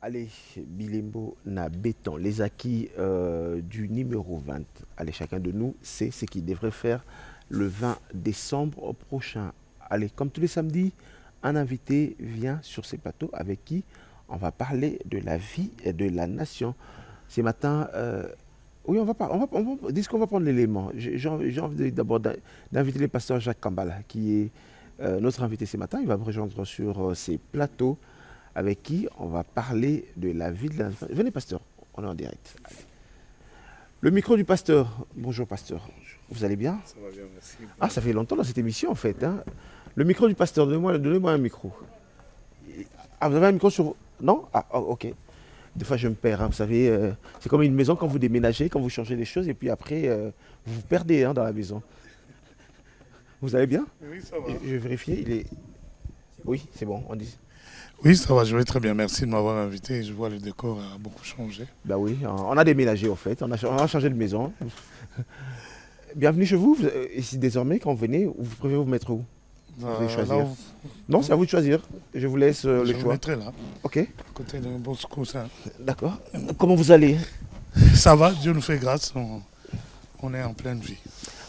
Allez, Bilembo na béton, les acquis du numéro 20. Allez, chacun de nous sait ce qu'il devrait faire le 20 décembre prochain. Allez, comme tous les samedis, un invité vient sur ces plateaux avec qui on va parler de la vie et de la nation. Ce matin, oui, dis qu'on va prendre l'élément. J'ai envie d'abord d'inviter le pasteur Jacques Kambala, qui est notre invité ce matin. Il va me rejoindre sur ces plateaux avec qui on va parler de la vie de la... Venez, pasteur, on est en direct. Allez. Le micro du pasteur. Bonjour, pasteur. Bonjour. Vous allez bien? Ça va bien, merci. Ah, ça fait longtemps dans cette émission, en fait. Hein. Le micro du pasteur, donnez-moi un micro. Ah, vous avez un micro sur... Non? Ah, oh, ok. Des fois, je me perds. Hein. Vous savez, c'est comme une maison quand vous déménagez, quand vous changez les choses, et puis après, vous vous perdez dans la maison. Vous allez bien? Oui, ça va. Je vais vérifier. Il est... Oui, c'est bon, on dit... Oui, ça va, je vais très bien. Merci de m'avoir invité. Je vois le décor a beaucoup changé. Bah oui, on a déménagé en fait, on a changé de maison. Bienvenue chez vous. Ici désormais, quand vous venez, vous préférez vous mettre où? Vous pouvez choisir. Non, c'est à vous de choisir. Je vous laisse le choix. Je me mettrai là, Ok. à côté d'un bon coussin. D'accord. Comment vous allez? Ça va, Dieu nous fait grâce. On est en pleine vie.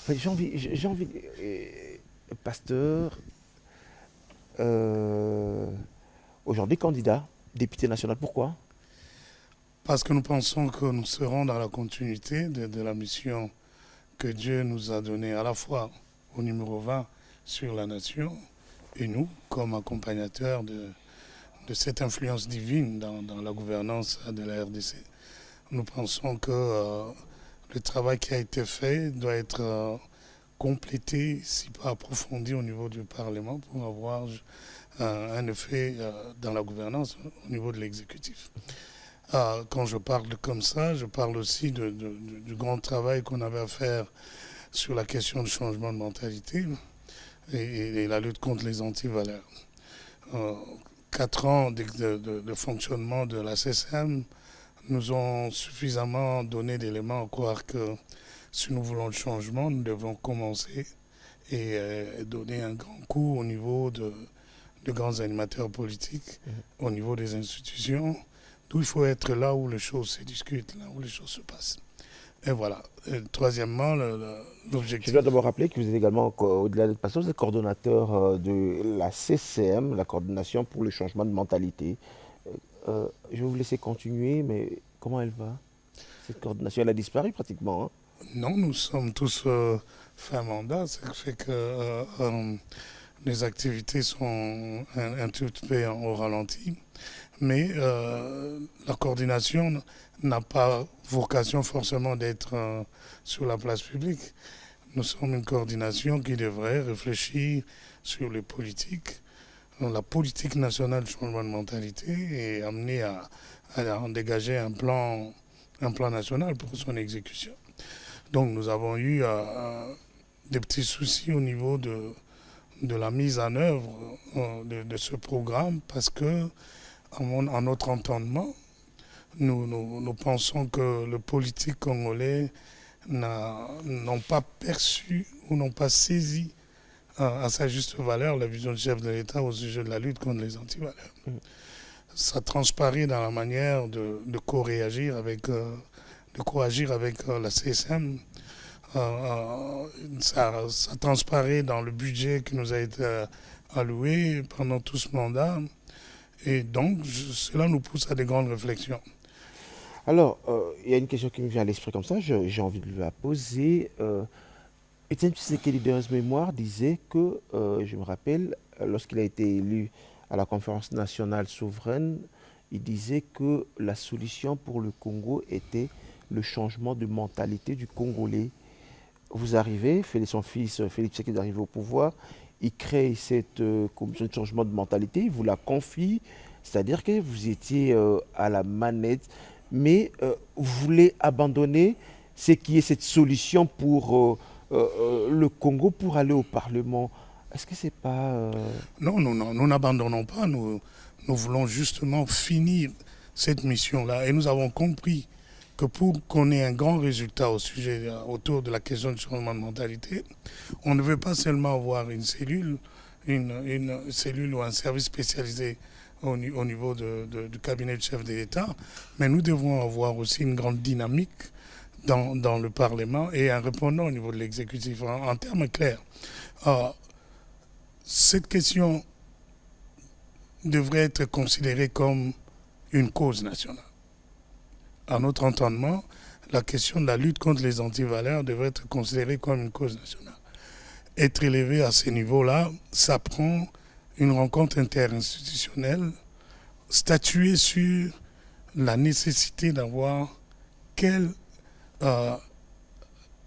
Enfin, j'ai envie, pasteur, aujourd'hui candidat, député national. Pourquoi? Parce que nous pensons que nous serons dans la continuité de la mission que Dieu nous a donnée à la fois au numéro 20 sur la nation et nous, comme accompagnateurs de cette influence divine dans la gouvernance de la RDC. Nous pensons que le travail qui a été fait doit être complété, si pas approfondi au niveau du Parlement pour avoir un effet dans la gouvernance au niveau de l'exécutif. Quand je parle comme ça, je parle aussi du grand travail qu'on avait à faire sur la question du changement de mentalité et la lutte contre les antivaleurs. 4 ans de fonctionnement de la CCM nous ont suffisamment donné d'éléments à croire que si nous voulons le changement, nous devons commencer et donner un grand coup au niveau de grands animateurs politiques, au niveau des institutions, d'où il faut être là où les choses se discutent, là où les choses se passent. Et voilà. Et troisièmement, l'objectif... Je dois d'abord rappeler que vous êtes également, au-delà d'être pasteur, vous êtes coordonnateur de la CCM, la coordination pour le changement de mentalité. Je vais vous laisser continuer, mais comment elle va? Cette coordination, elle a disparu pratiquement. Hein? Non, nous sommes tous fin mandat, ce qui fait que les activités sont un tout petit peu au ralenti. Mais la coordination n'a pas vocation forcément d'être sur la place publique. Nous sommes une coordination qui devrait réfléchir sur les politiques, la politique nationale de changement de mentalité et amener à en dégager un plan national pour son exécution. Donc nous avons eu des petits soucis au niveau de la mise en œuvre de ce programme parce que, en notre entendement, nous pensons que le politique congolais n'ont pas perçu ou n'ont pas saisi à sa juste valeur la vision du chef de l'État au sujet de la lutte contre les antivaleurs. Ça transparaît dans la manière de co-réagir avec, la CSM. Ça transparaît dans le budget qui nous a été alloué pendant tout ce mandat. Et donc, cela nous pousse à des grandes réflexions. Alors, il y a une question qui me vient à l'esprit comme ça, j'ai envie de la poser. Étienne Tshisekedi de mémoire disait que, je me rappelle, lorsqu'il a été élu à la conférence nationale souveraine, il disait que la solution pour le Congo était le changement de mentalité du Congolais. Vous arrivez, son fils Félix Tshisekedi arrive au pouvoir, il crée cette commission de changement de mentalité, il vous la confie, c'est-à-dire que vous étiez à la manette, mais vous voulez abandonner ce qui est cette solution pour le Congo pour aller au Parlement. Est-ce que c'est pas... Non, nous n'abandonnons pas, nous voulons justement finir cette mission-là et nous avons compris que pour qu'on ait un grand résultat autour de la question du changement de mentalité, on ne veut pas seulement avoir une cellule ou un service spécialisé au niveau du cabinet du chef de l'État, mais nous devons avoir aussi une grande dynamique dans le Parlement et un répondant au niveau de l'exécutif. En termes clairs, cette question devrait être considérée comme une cause nationale. À notre entendement, la question de la lutte contre les antivaleurs devrait être considérée comme une cause nationale. Être élevé à ce niveau-là, ça prend une rencontre interinstitutionnelle, statuer sur la nécessité d'avoir quelle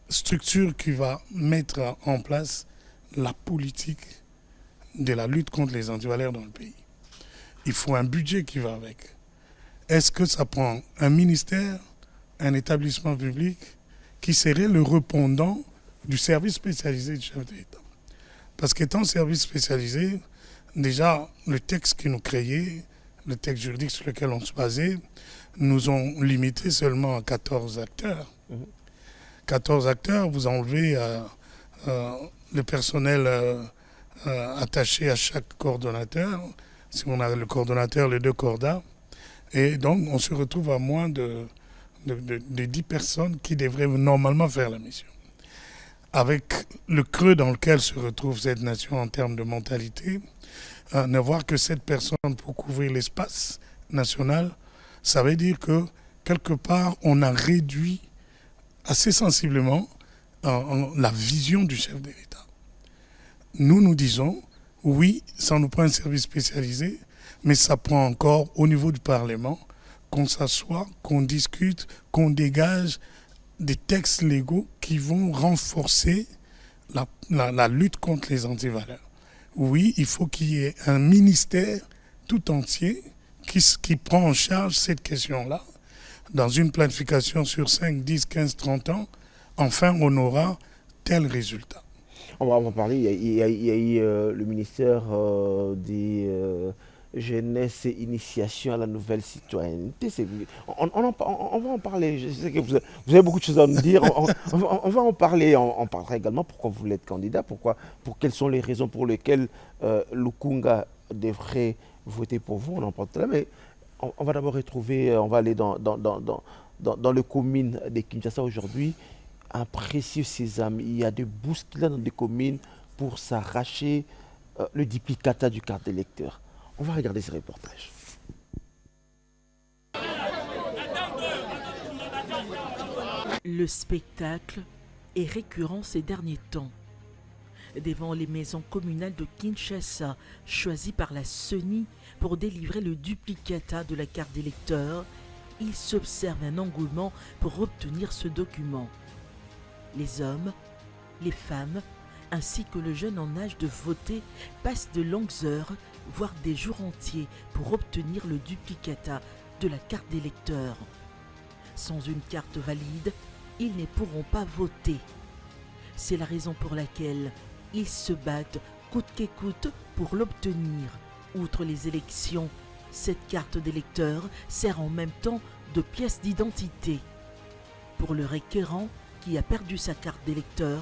structure qui va mettre en place la politique de la lutte contre les antivaleurs dans le pays. Il faut un budget qui va avec. Est-ce que ça prend un ministère, un établissement public qui serait le répondant du service spécialisé du chef de l'État? Parce qu'étant service spécialisé, déjà, le texte qui nous créait, le texte juridique sur lequel on se basait, nous ont limité seulement à 14 acteurs. 14 acteurs, vous enlevez le personnel attaché à chaque coordonnateur. Si on a le coordonnateur, les deux cordas. Et donc, on se retrouve à moins de 10 personnes qui devraient normalement faire la mission. Avec le creux dans lequel se retrouve cette nation en termes de mentalité, ne voir que 7 personnes pour couvrir l'espace national, ça veut dire que, quelque part, on a réduit assez sensiblement la vision du chef de l'État. Nous disons, oui, ça nous prend un service spécialisé, mais ça prend encore, au niveau du Parlement, qu'on s'assoie, qu'on discute, qu'on dégage des textes légaux qui vont renforcer la lutte contre les antivaleurs. Oui, il faut qu'il y ait un ministère tout entier qui prend en charge cette question-là. Dans une planification sur 5, 10, 15, 30 ans, enfin, on aura tel résultat. On va en parler. Il y a eu le ministère des jeunesse et initiation à la nouvelle citoyenneté. On va en parler. Je sais que vous avez beaucoup de choses à nous dire. On va en parler. On parlera également pourquoi vous voulez être candidat, quelles sont les raisons pour lesquelles Lukunga devrait voter pour vous. On en parle tout à l'heure. Mais on va d'abord retrouver, on va aller dans les communes de Kinshasa aujourd'hui. Un précieux sésame. Il y a des bousculades dans des communes pour s'arracher le duplicata du carte d'électeur. On va regarder ce reportage. Le spectacle est récurrent ces derniers temps. Devant les maisons communales de Kinshasa, choisies par la CENI pour délivrer le duplicata de la carte d'électeur, il s'observe un engouement pour obtenir ce document. Les hommes, les femmes, ainsi que le jeune en âge de voter passent de longues heures, voire des jours entiers, pour obtenir le duplicata de la carte d'électeur. Sans une carte valide, ils ne pourront pas voter. C'est la raison pour laquelle ils se battent coûte que coûte pour l'obtenir. Outre les élections, cette carte d'électeur sert en même temps de pièce d'identité. Pour le requérant qui a perdu sa carte d'électeur,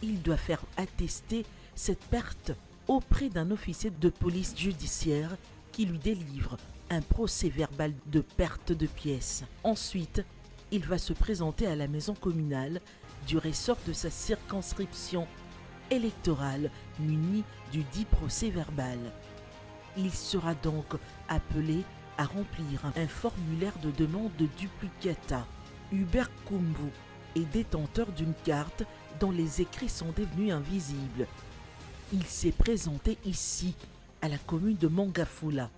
il doit faire attester cette perte auprès d'un officier de police judiciaire qui lui délivre un procès-verbal de perte de pièces. Ensuite, il va se présenter à la maison communale du ressort de sa circonscription électorale muni du dit procès-verbal. Il sera donc appelé à remplir un formulaire de demande de duplicata. Hubert Kumbu est détenteur d'une carte dont les écrits sont devenus invisibles. Il s'est présenté ici, à la commune de Mangafula,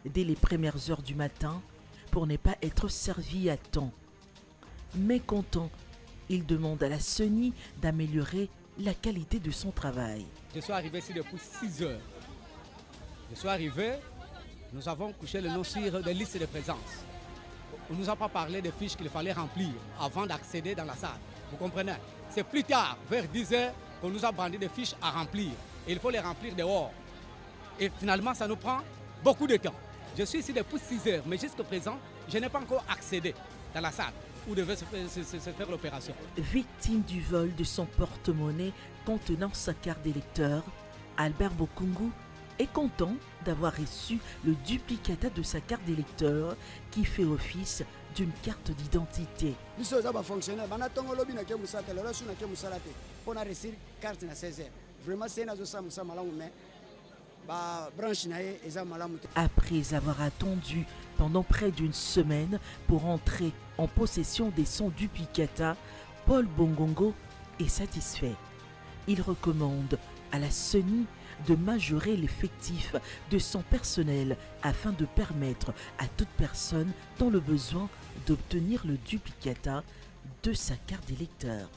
dès les premières heures du matin, pour ne pas être servi à temps. Mécontent, il demande à la CENI d'améliorer la qualité de son travail. Je suis arrivé ici depuis 6 heures. Je suis arrivé, nous avons couché le nom sur des listes de présence. On ne nous a pas parlé des fiches qu'il fallait remplir avant d'accéder dans la salle. Vous comprenez? C'est plus tard, vers 10 heures, qu'on nous a brandi des fiches à remplir. Et il faut les remplir dehors. Et finalement, ça nous prend beaucoup de temps. Je suis ici depuis 6 heures, mais jusqu'à présent, je n'ai pas encore accédé dans la salle où devait se faire l'opération. Victime du vol de son porte-monnaie contenant sa carte d'électeur, Albert Bokungu est content d'avoir reçu le duplicata de sa carte d'électeur qui fait office d'une carte d'identité. Après avoir attendu pendant près d'une semaine pour entrer en possession des sons duplicata, Paul Bongongo est satisfait. Il recommande à la CENI de majorer l'effectif de son personnel afin de permettre à toute personne dans le besoin d'obtenir le duplicata de sa carte d'électeur.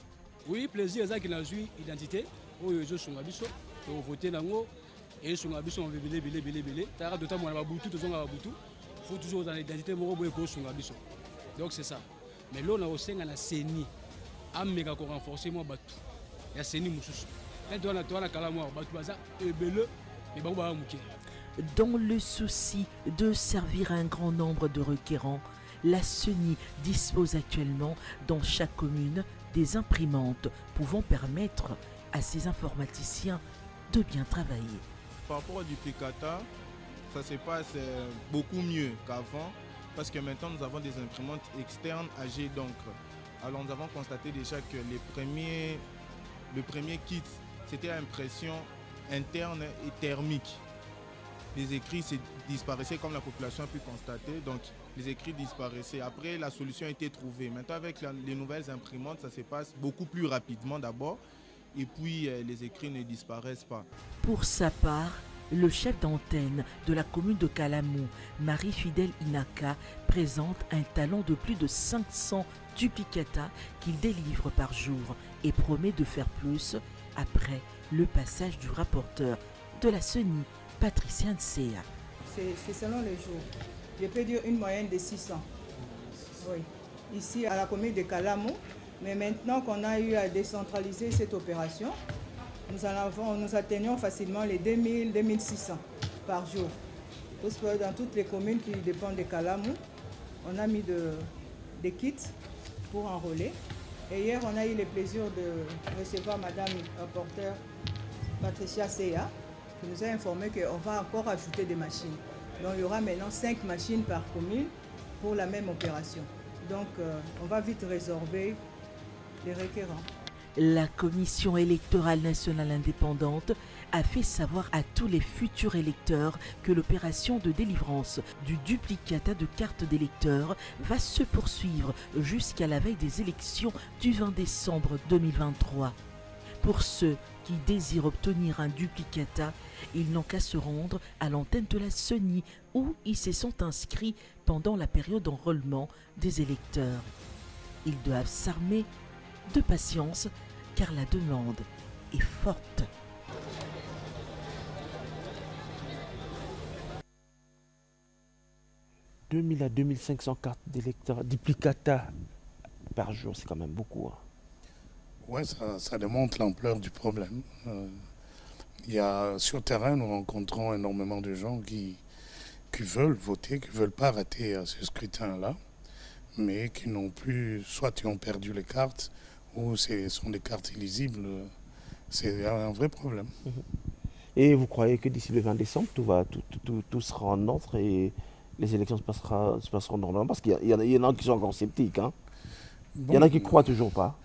Oui, plaisir, c'est qu'il a une identité. Je suis voté et sur il faut toujours dans l'identité. Donc c'est ça. Mais là, on a aussi la CENI. Il faut renforcer mon bateau. Il y a CENI Moussous. Dans le souci de servir un grand nombre de requérants, la CENI dispose actuellement dans chaque commune des imprimantes pouvant permettre à ses informaticiens de bien travailler. Par rapport au duplicata, ça se passe beaucoup mieux qu'avant parce que maintenant nous avons des imprimantes externes à jet d'encre. Alors nous avons constaté déjà que le premier kit, c'était impression interne et thermique. Les écrits disparaissaient comme la population a pu constater, donc les écrits disparaissaient. Après, la solution a été trouvée. Maintenant, avec les nouvelles imprimantes, ça se passe beaucoup plus rapidement d'abord, et puis les écrits ne disparaissent pas. Pour sa part, le chef d'antenne de la commune de Kalamou, Marie-Fidèle Inaka, présente un talent de plus de 500 duplicata qu'il délivre par jour et promet de faire plus après le passage du rapporteur de la CENI, Patricia Nsea. C'est selon les jours. Je peux dire une moyenne de 600. Oui. Ici à la commune de Kalamou, mais maintenant qu'on a eu à décentraliser cette opération, nous atteignons facilement les 2000-2600 par jour. Parce que dans toutes les communes qui dépendent de Kalamou, on a mis des kits pour enrôler. Et hier, on a eu le plaisir de recevoir Madame rapporteure Patricia Nsea, qui nous a informé qu'on va encore ajouter des machines. Donc il y aura maintenant 5 machines par commune pour la même opération. Donc on va vite résorber les requérants. La Commission électorale nationale indépendante a fait savoir à tous les futurs électeurs que l'opération de délivrance du duplicata de carte d'électeur va se poursuivre jusqu'à la veille des élections du 20 décembre 2023. Pour ceux qui désirent obtenir un duplicata, ils n'ont qu'à se rendre à l'antenne de la CENI où ils se sont inscrits pendant la période d'enrôlement des électeurs. Ils doivent s'armer de patience car la demande est forte. « 2000 à 2500 cartes d'électeurs, duplicata par jour, c'est quand même beaucoup. Hein. Oui, ça démontre l'ampleur du problème. Sur terrain, nous rencontrons énormément de gens qui veulent voter, qui ne veulent pas rater ce scrutin-là, mais qui n'ont plus, soit qui ont perdu les cartes, ou ce sont des cartes illisibles. C'est un vrai problème. Et vous croyez que d'ici le 20 décembre, tout sera en ordre et les élections se passeront normalement? Parce qu'il y en a qui sont encore sceptiques. Hein. Bon, il y en a qui ne croient toujours pas.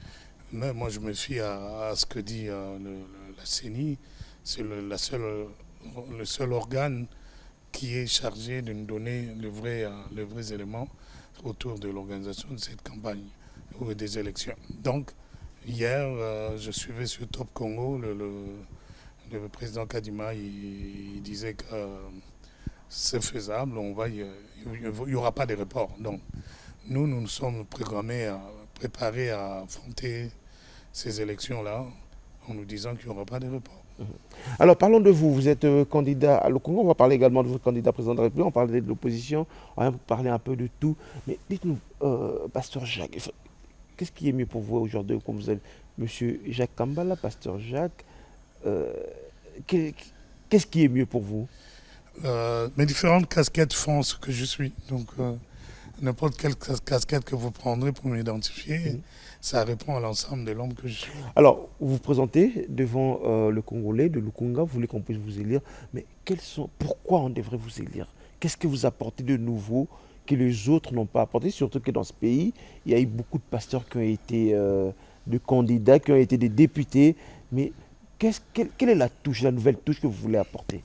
Mais moi, je me fie à ce que dit la CENI. C'est le seul organe qui est chargé de nous donner les vrais éléments autour de l'organisation de cette campagne ou des élections. Donc, hier, je suivais sur Top Congo, le président Kadima, il disait que c'est faisable, il n'y aura pas de report. Donc, nous sommes préparés à affronter ces élections-là en nous disant qu'il n'y aura pas de report. Alors parlons de vous, vous êtes candidat à l'Okongo, on va parler également de votre candidat président de la République, on parle de l'opposition, on va parler un peu de tout. Mais dites-nous, Pasteur Jacques, qu'est-ce qui est mieux pour vous aujourd'hui, comme vous êtes Monsieur Jacques Kambala, Pasteur Jacques, qu'est-ce qui est mieux pour vous? Mes différentes casquettes font ce que je suis. Donc n'importe quelle casquette que vous prendrez pour m'identifier, ça répond à l'ensemble de l'homme que je suis. Alors, vous vous présentez devant le Congolais de Lukunga, vous voulez qu'on puisse vous élire, mais pourquoi on devrait vous élire? Qu'est-ce que vous apportez de nouveau que les autres n'ont pas apporté? Surtout que dans ce pays, il y a eu beaucoup de pasteurs qui ont été de candidats, qui ont été des députés, mais quelle est la touche, la nouvelle touche que vous voulez apporter?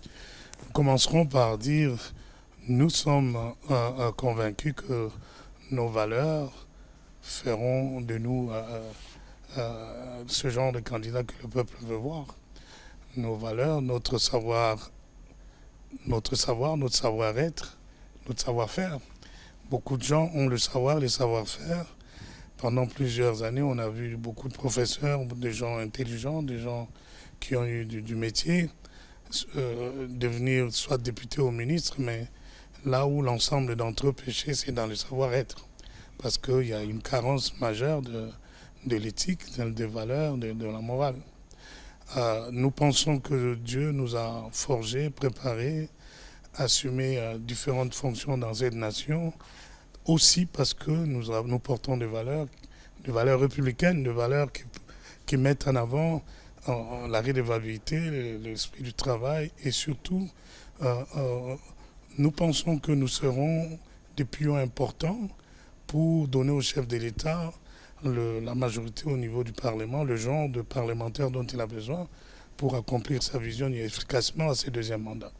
Nous commencerons par dire, nous sommes convaincus que nos valeurs feront de nous ce genre de candidat que le peuple veut voir. Nos valeurs, notre savoir, notre savoir-être, notre savoir-faire. Beaucoup de gens ont le savoir, les savoir-faire. Pendant plusieurs années, on a vu beaucoup de professeurs, des gens intelligents, des gens qui ont eu du métier, devenir soit député ou ministre, mais là où l'ensemble d'entre eux péchaient, c'est dans le savoir-être. Parce qu'il y a une carence majeure de l'éthique, des valeurs, de la morale. Nous pensons que Dieu nous a forgés, préparés, assumés différentes fonctions dans cette nation, aussi parce que nous portons des valeurs républicaines, des valeurs qui mettent en avant la redevabilité, l'esprit du travail, et surtout, nous pensons que nous serons des pions importants pour donner au chef de l'État la majorité au niveau du Parlement, le genre de parlementaire dont il a besoin pour accomplir sa vision efficacement à ses deuxièmes mandats.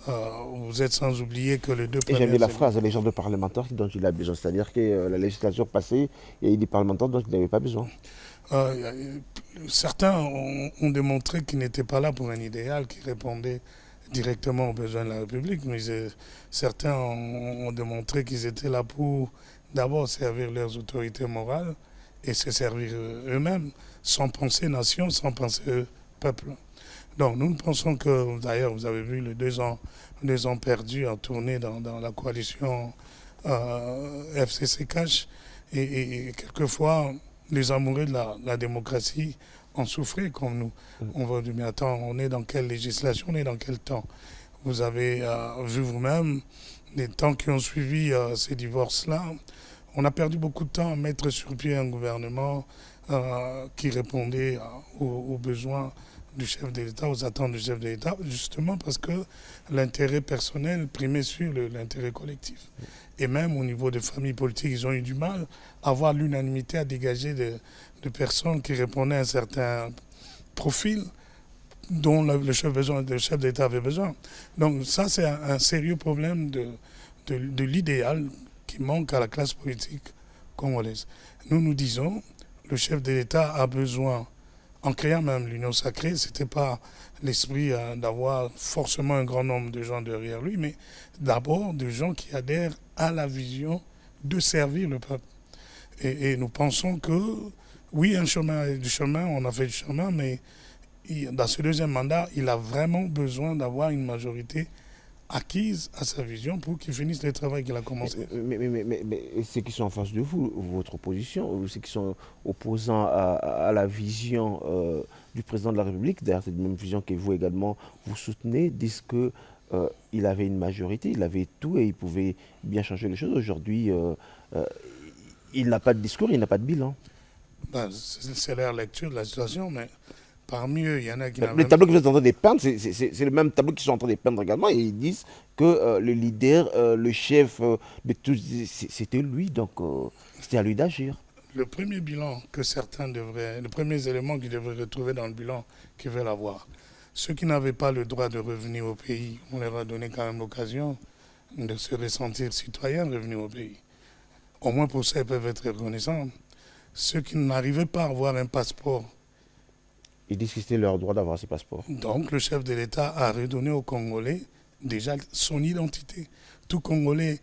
Vous êtes sans oublier que les deux premiers... Et j'aime bien la phrase, les genres de parlementaires dont il a besoin. C'est-à-dire que la législature passée, il y a eu des parlementaires dont il n'avait pas besoin. Certains ont démontré qu'ils n'étaient pas là pour un idéal qui répondait directement aux besoins de la République, mais certains ont démontré qu'ils étaient là pour d'abord servir leurs autorités morales et se servir eux-mêmes, sans penser nation, sans penser peuple. Donc nous pensons que, d'ailleurs, vous avez vu les 2 ans perdus en tournée dans la coalition FCC Cash, et quelquefois, les amoureux de la démocratie ont souffert comme nous. On va dire, mais attends, on est dans quelle législation, on est dans quel temps? Vous avez vu vous-même les temps qui ont suivi ces divorces-là. On a perdu beaucoup de temps à mettre sur pied un gouvernement qui répondait aux besoins du chef de l'État, aux attentes du chef de l'État, justement parce que l'intérêt personnel primait sur l'intérêt collectif. Et même au niveau des familles politiques, ils ont eu du mal à avoir l'unanimité, à dégager de personnes qui répondaient à un certain profil dont le chef de l'État avait besoin. Donc ça, c'est un sérieux problème de l'idéal qui manque à la classe politique congolaise. Nous disons, le chef de l'État a besoin, en créant même l'Union sacrée, ce n'était pas l'esprit d'avoir forcément un grand nombre de gens derrière lui, mais d'abord de gens qui adhèrent à la vision de servir le peuple. Et nous pensons que, oui, on a fait du chemin, mais dans ce deuxième mandat, il a vraiment besoin d'avoir une majorité acquise à sa vision pour qu'il finisse le travail qu'il a commencé. Mais ceux qui sont en face de vous, votre opposition, ou ceux qui sont opposants à la vision du président de la République, d'ailleurs cette même vision que vous également vous soutenez, disent que il avait une majorité, il avait tout et il pouvait bien changer les choses. Aujourd'hui, il n'a pas de discours, il n'a pas de bilan. C'est leur lecture de la situation, mais parmi eux, il y en a qui... Le tableau que vous êtes en train de peindre, c'est le même tableau qu'ils sont en train de peindre également. Et ils disent que le leader, le chef de tous, c'était lui. Donc, c'était à lui d'agir. Le premier bilan que certains devraient... Les premiers éléments qu'ils devraient retrouver dans le bilan qu'ils veulent avoir. Ceux qui n'avaient pas le droit de revenir au pays, on leur a donné quand même l'occasion de se ressentir citoyens revenus au pays. Au moins pour ça, ils peuvent être reconnaissants. Ceux qui n'arrivaient pas à avoir un passeport, ils disent que c'était leur droit d'avoir ces passeports. Donc le chef de l'État a redonné aux Congolais déjà son identité. Tout Congolais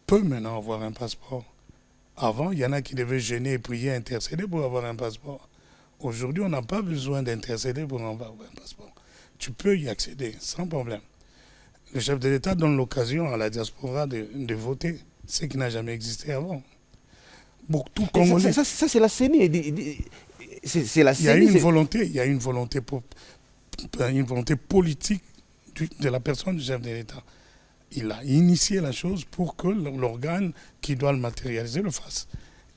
peut maintenant avoir un passeport. Avant, il y en a qui devaient gêner, prier, intercéder pour avoir un passeport. Aujourd'hui, on n'a pas besoin d'intercéder pour avoir un passeport. Tu peux y accéder sans problème. Le chef de l'État donne l'occasion à la diaspora de voter, ce qui n'a jamais existé avant. Bon, tout Congolais... Ça c'est la CENI. C'est la CENI. Il y a une volonté politique de la personne du chef de l'État. il a initié la chose pour que l'organe qui doit le matérialiser le fasse.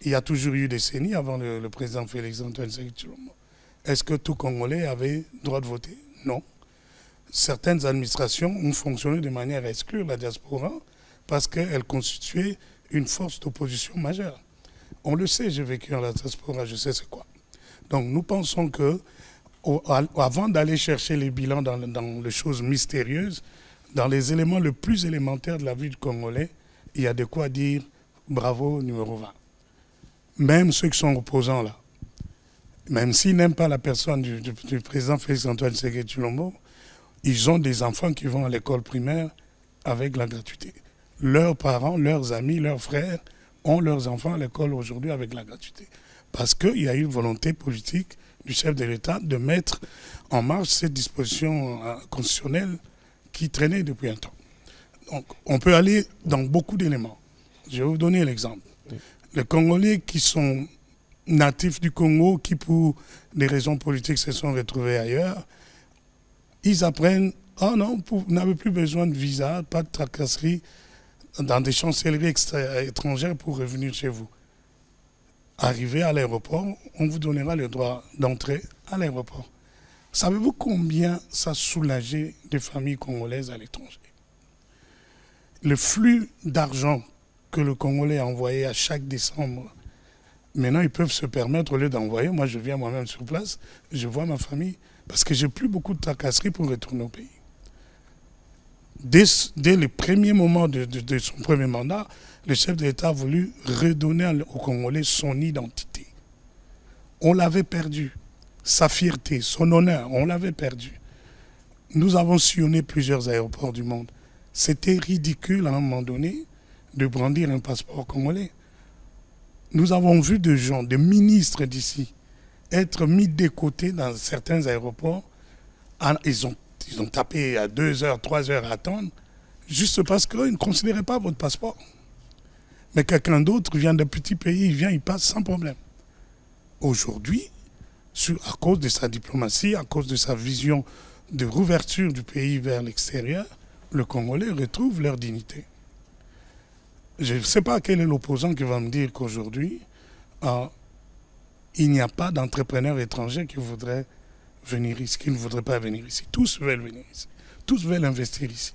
Il y a toujours eu des décennies avant le président Félix-Antoine Tshisekedi Tshilombo. Est-ce que tout Congolais avait droit de voter? Non. Certaines administrations ont fonctionné de manière à exclure la diaspora parce qu'elle constituait une force d'opposition majeure. On le sait, j'ai vécu dans la diaspora, je sais c'est quoi. Donc nous pensons que avant d'aller chercher les bilans dans les choses mystérieuses, dans les éléments les plus élémentaires de la vie du Congolais, il y a de quoi dire bravo numéro 20. Même ceux qui sont opposants là, même s'ils n'aiment pas la personne du président Félix-Antoine Tshisekedi Tshilombo, ils ont des enfants qui vont à l'école primaire avec la gratuité. Leurs parents, leurs amis, leurs frères ont leurs enfants à l'école aujourd'hui avec la gratuité. Parce qu'il y a eu une volonté politique du chef de l'État de mettre en marche cette disposition constitutionnelle qui traînait depuis un temps. Donc, on peut aller dans beaucoup d'éléments. Je vais vous donner l'exemple. Les Congolais qui sont natifs du Congo, qui pour des raisons politiques se sont retrouvés ailleurs, ils apprennent « Ah non, vous n'avez plus besoin de visa, pas de tracasserie dans des chancelleries étrangères pour revenir chez vous. » Arrivé à l'aéroport, on vous donnera le droit d'entrer à l'aéroport. Savez-vous combien ça soulageait des familles congolaises à l'étranger? Le flux d'argent que le Congolais a envoyé à chaque décembre, maintenant ils peuvent se permettre, au lieu d'envoyer, moi je viens moi-même sur place, je vois ma famille, parce que j'ai plus beaucoup de tracasseries pour retourner au pays. Dès les premiers moments de son premier mandat, le chef de l'État a voulu redonner aux Congolais son identité. On l'avait perdu. Sa fierté, son honneur, on l'avait perdu. Nous avons sillonné plusieurs aéroports du monde. C'était ridicule à un moment donné de brandir un passeport congolais. Nous avons vu des gens, des ministres d'ici, être mis de côté dans certains aéroports. Ils ont tapé à 2 heures, 3 heures à attendre, juste parce qu'ils ne considéraient pas votre passeport. Mais quelqu'un d'autre vient d'un petit pays, il vient, il passe sans problème. Aujourd'hui, à cause de sa diplomatie, à cause de sa vision de rouverture du pays vers l'extérieur, le Congolais retrouve leur dignité. Je ne sais pas quel est l'opposant qui va me dire qu'aujourd'hui, il n'y a pas d'entrepreneurs étrangers qui voudraient venir ici, qui ne voudraient pas venir ici. Tous veulent venir ici. Tous veulent investir ici.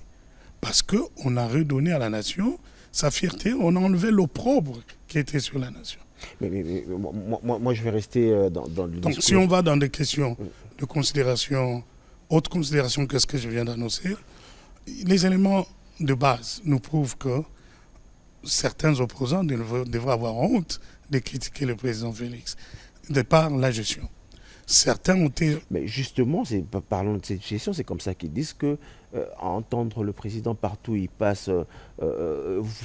Parce qu'on a redonné à la nation sa fierté, on a enlevé l'opprobre qui était sur la nation. Mais moi, je vais rester dans le discours. Donc, si on va dans des questions de considération, autre considération que ce que je viens d'annoncer, les éléments de base nous prouvent que certains opposants devraient avoir honte de critiquer le président Félix, de par la gestion. Certains ont été... Mais justement, parlons de cette gestion, c'est comme ça qu'ils disent que entendre le président partout, il passe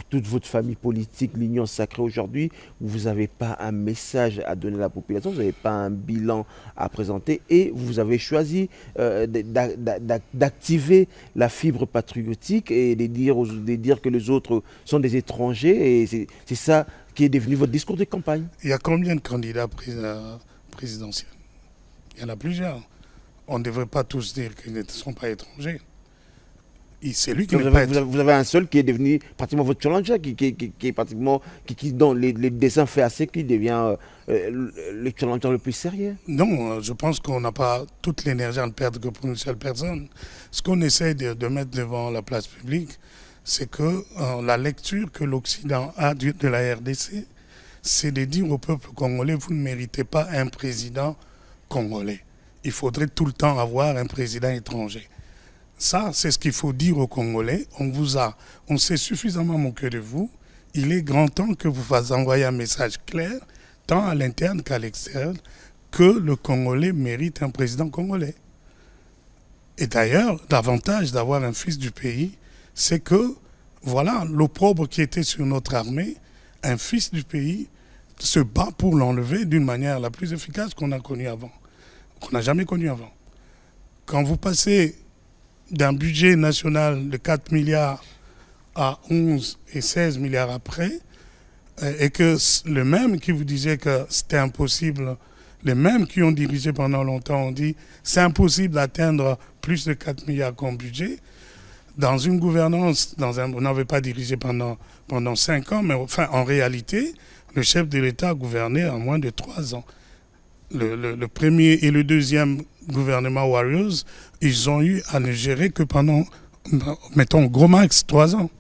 toute votre famille politique, l'union sacrée aujourd'hui, vous n'avez pas un message à donner à la population, vous n'avez pas un bilan à présenter et vous avez choisi d'activer la fibre patriotique et de dire que les autres sont des étrangers et c'est ça qui est devenu votre discours de campagne. Il y a combien de candidats présidentiels? Il y en a plusieurs. On ne devrait pas tous dire qu'ils ne sont pas étrangers. C'est lui qui vous avez un seul qui est devenu pratiquement votre challenger, qui est pratiquement, dont les dessins faits assez, qui devient le challenger le plus sérieux. Non, je pense qu'on n'a pas toute l'énergie à ne perdre que pour une seule personne. Ce qu'on essaie de mettre devant la place publique, c'est que la lecture que l'Occident a de la RDC, c'est de dire au peuple congolais, vous ne méritez pas un président congolais. Il faudrait tout le temps avoir un président étranger. Ça, c'est ce qu'il faut dire aux Congolais. On s'est suffisamment moqué de vous. Il est grand temps que vous fassiez envoyer un message clair, tant à l'interne qu'à l'extérieur, que le Congolais mérite un président congolais. Et d'ailleurs, l'avantage d'avoir un fils du pays, c'est que, voilà, l'opprobre qui était sur notre armée, un fils du pays se bat pour l'enlever d'une manière la plus efficace qu'on a connue avant, qu'on n'a jamais connue avant. Quand vous passez d'un budget national de 4 milliards à 11 et 16 milliards après, et que le même qui vous disait que c'était impossible, les mêmes qui ont dirigé pendant longtemps ont dit c'est impossible d'atteindre plus de 4 milliards comme budget, dans une gouvernance, on n'avait pas dirigé pendant 5 ans, mais enfin, en réalité, le chef de l'État a gouverné en moins de 3 ans. Le premier et le deuxième gouvernement Warriors, ils ont eu à ne gérer que pendant, mettons, gros max, 3 ans.